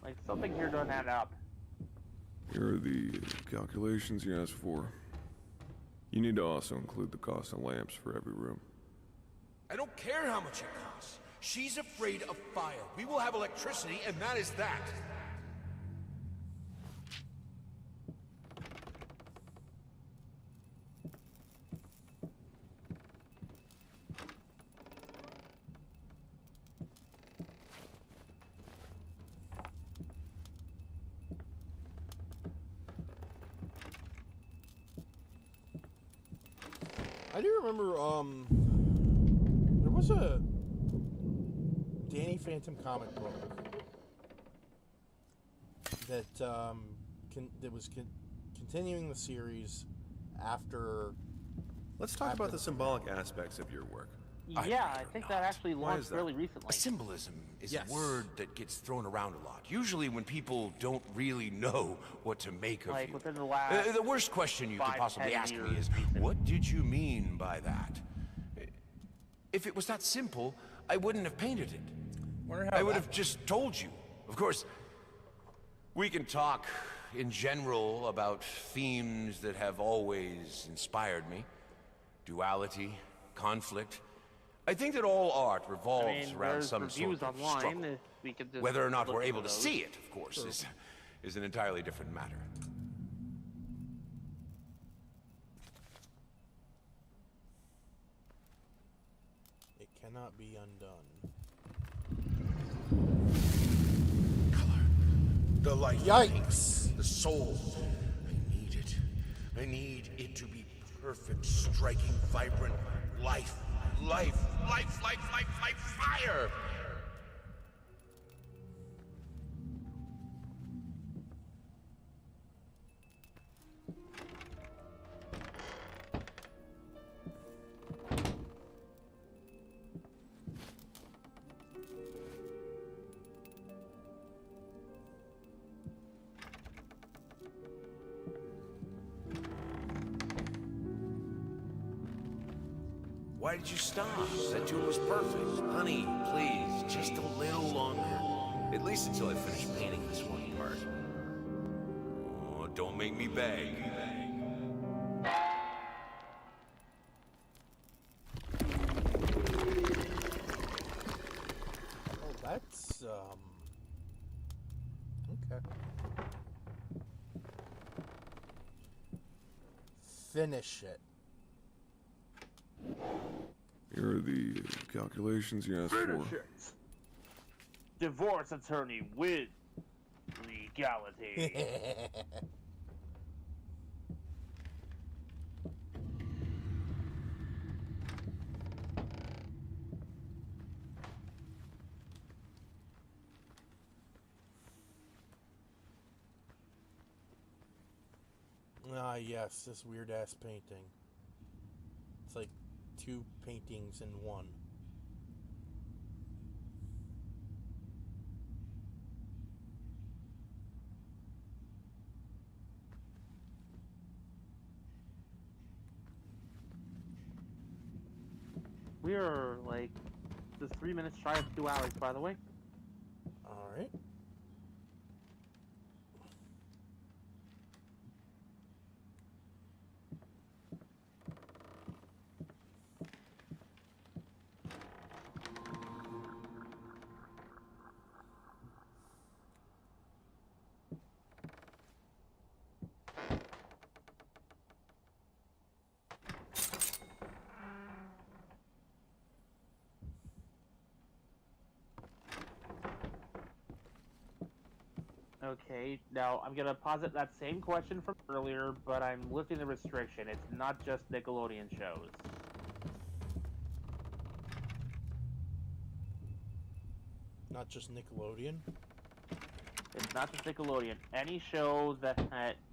Like, something here doesn't add up. Here are the calculations you asked for. You need to also include the cost of lamps for every room. I don't care how much it costs. She's afraid of fire. We will have electricity, and that is that. I do remember, there was a Danny Phantom comic book that, that was continuing the series after... Let's talk about the symbolic aspects of your work. Yeah, I think that actually launched really recently. Symbolism is a word that gets thrown around a lot. Usually when people don't really know what to make of Like you. within the last The worst question you could possibly 5-10 ask me years, is, what did you mean by that? If it was that simple, I wouldn't have painted it. I would have just told you. Of course, we can talk in general about themes that have always inspired me. Duality, conflict. I think that all art revolves around some sort of struggle. Whether or not we're able to see it, of course, is an entirely different matter. It cannot be undone. Color. The light. Yikes! The soul. I need it. I need it to be perfect, striking, vibrant life. Life, life, life, life, life, fire! Why did you stop? That tune was perfect. Honey, please, just a little longer. At least until I finish painting this one part. Oh, don't make me beg. Oh, that's, okay. Finish it. Here are the calculations you asked for. Divorce attorney with legality. Ah, yes, this weird-ass painting. It's like 2 paintings in one. We are like just 3 minutes shy of 2 hours, by the way. All right. Okay, now I'm gonna posit that same question from earlier, but I'm lifting the restriction. It's not just Nickelodeon shows. Not just Nickelodeon? It's not just Nickelodeon. Any show that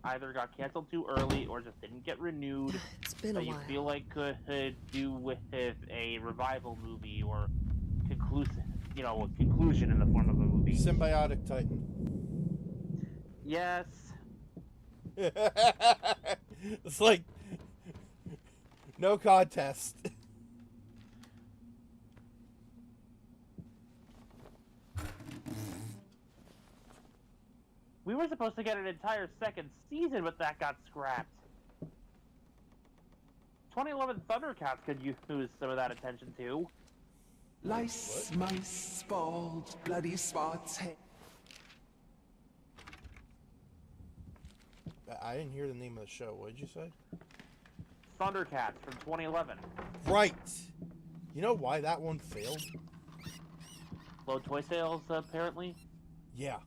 either got canceled too early or just didn't get renewed It's been a that you while. feel like could do with a revival movie or conclusion in the form of a movie. Symbiotic Titan. Yes. It's like no contest. We were supposed to get an entire second season, but that got scrapped. 2011 Thundercats could use some of that attention too. Lice, mice, bald, bloody spots, head. I didn't hear the name of the show. What did you say? Thundercats from 2011. Right. You know why that one failed? Low toy sales, apparently. Yeah.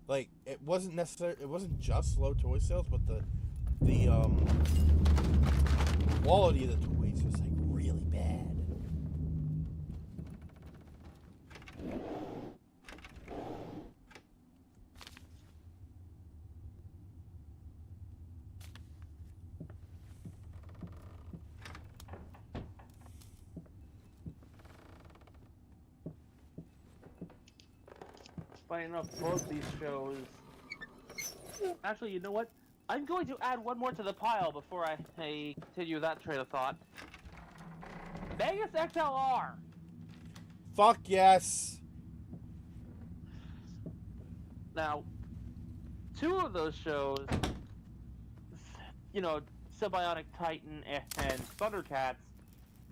Like, it wasn't just low toy sales, but the quality of the toys was like really bad. Funny enough, both these shows... Actually, you know what? I'm going to add one more to the pile before I continue that train of thought. Vegas XLR! Fuck yes! Now, two of those shows, Symbiotic Titan and Thundercats,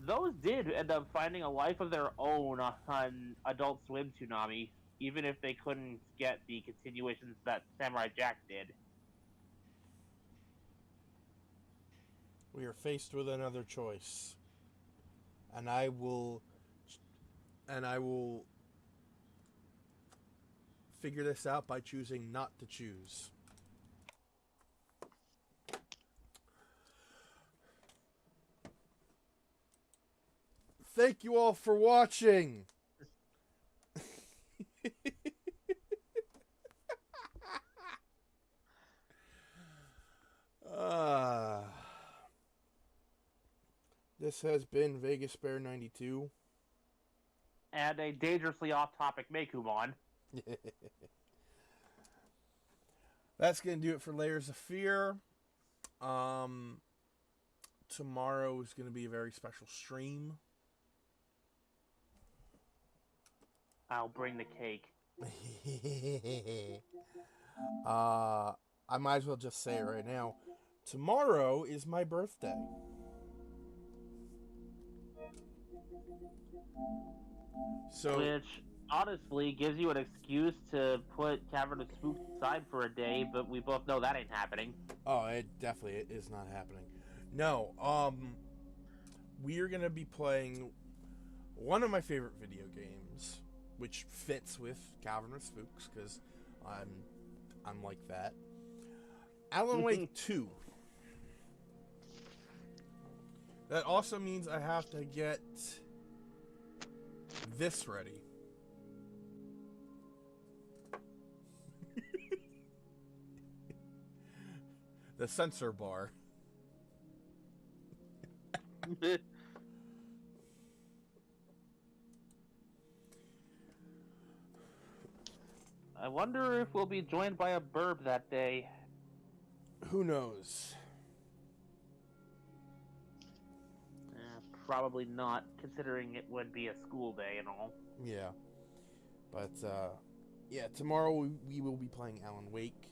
those did end up finding a life of their own on Adult Swim Toonami, even if they couldn't get the continuations that Samurai Jack did. We are faced with another choice. And I will figure this out by choosing not to choose. Thank you all for watching. This has been Vegas Bear 92. And a dangerously off-topic Mekumon. That's going to do it for Layers of Fear. Tomorrow is going to be a very special stream. I'll bring the cake. I might as well just say it right now. Tomorrow is my birthday. So, which, honestly, gives you an excuse to put Cavern of Spooks aside for a day, but we both know that ain't happening. Oh, it definitely is not happening. No, we are going to be playing one of my favorite video games, which fits with Cavern of Spooks, because I'm like that. Alan Wake 2. That also means I have to get this ready. The sensor bar. I wonder if we'll be joined by a burb that day. Who knows? Probably not, considering it would be a school day and all. Yeah. But, yeah, tomorrow we will be playing Alan Wake.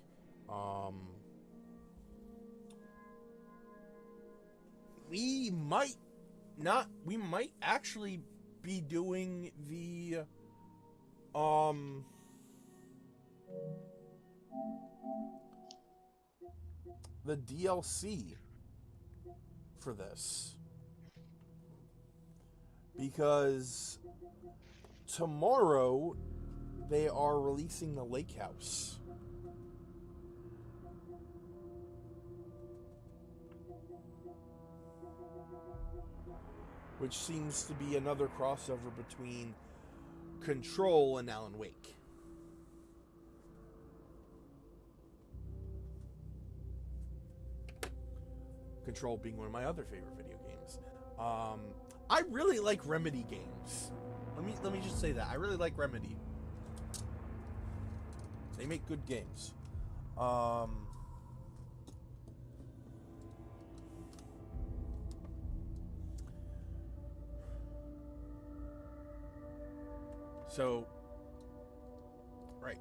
We might actually be doing the DLC for this, because tomorrow they are releasing the Lake House. Which seems to be another crossover between Control and Alan Wake. Control being one of my other favorite video games. I really like Remedy games. Let me just say that. I really like Remedy. They make good games. So, right.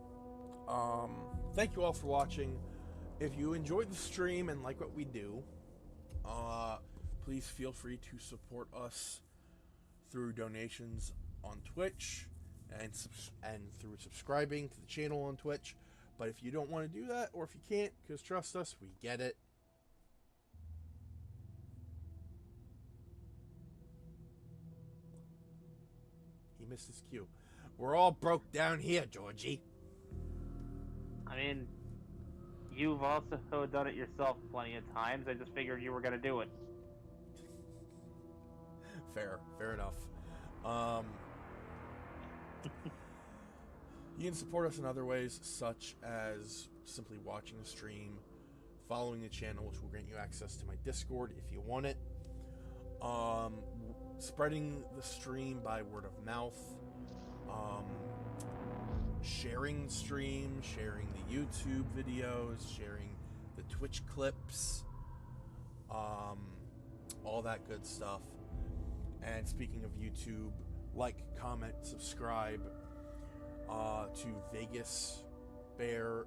Thank you all for watching. If you enjoyed the stream and like what we do, please feel free to support us through donations on Twitch and through subscribing to the channel on Twitch. But if you don't want to do that, or if you can't, because trust us, we get it. He missed his cue. We're all broke down here, Georgie. I mean, you've also done it yourself plenty of times. I just figured you were going to do it. Fair enough. You can support us in other ways, such as simply watching the stream, following the channel, which will grant you access to my Discord if you want it, spreading the stream by word of mouth, sharing the stream, sharing the YouTube videos, sharing the Twitch clips, all that good stuff. And speaking of YouTube, like, comment, subscribe to Vegas Bear,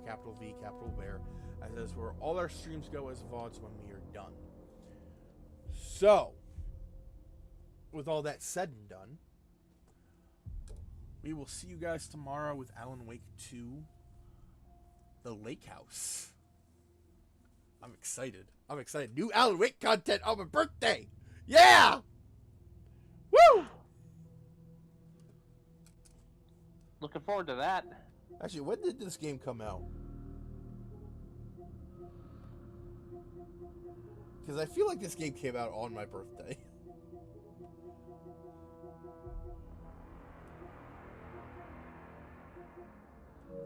capital V, capital Bear, as is where all our streams go as VODs when we are done. So, with all that said and done, we will see you guys tomorrow with Alan Wake 2, The Lake House. I'm excited. New Alan Wake content on my birthday! Yeah! Woo! Looking forward to that. Actually, when did this game come out? Because I feel like this game came out on my birthday.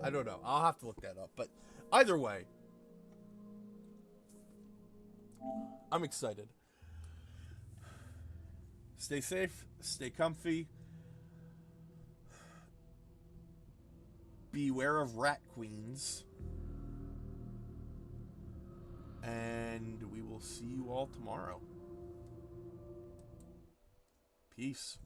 I don't know. I'll have to look that up. But either way, I'm excited. Stay safe. Stay comfy. Beware of rat queens. And we will see you all tomorrow. Peace.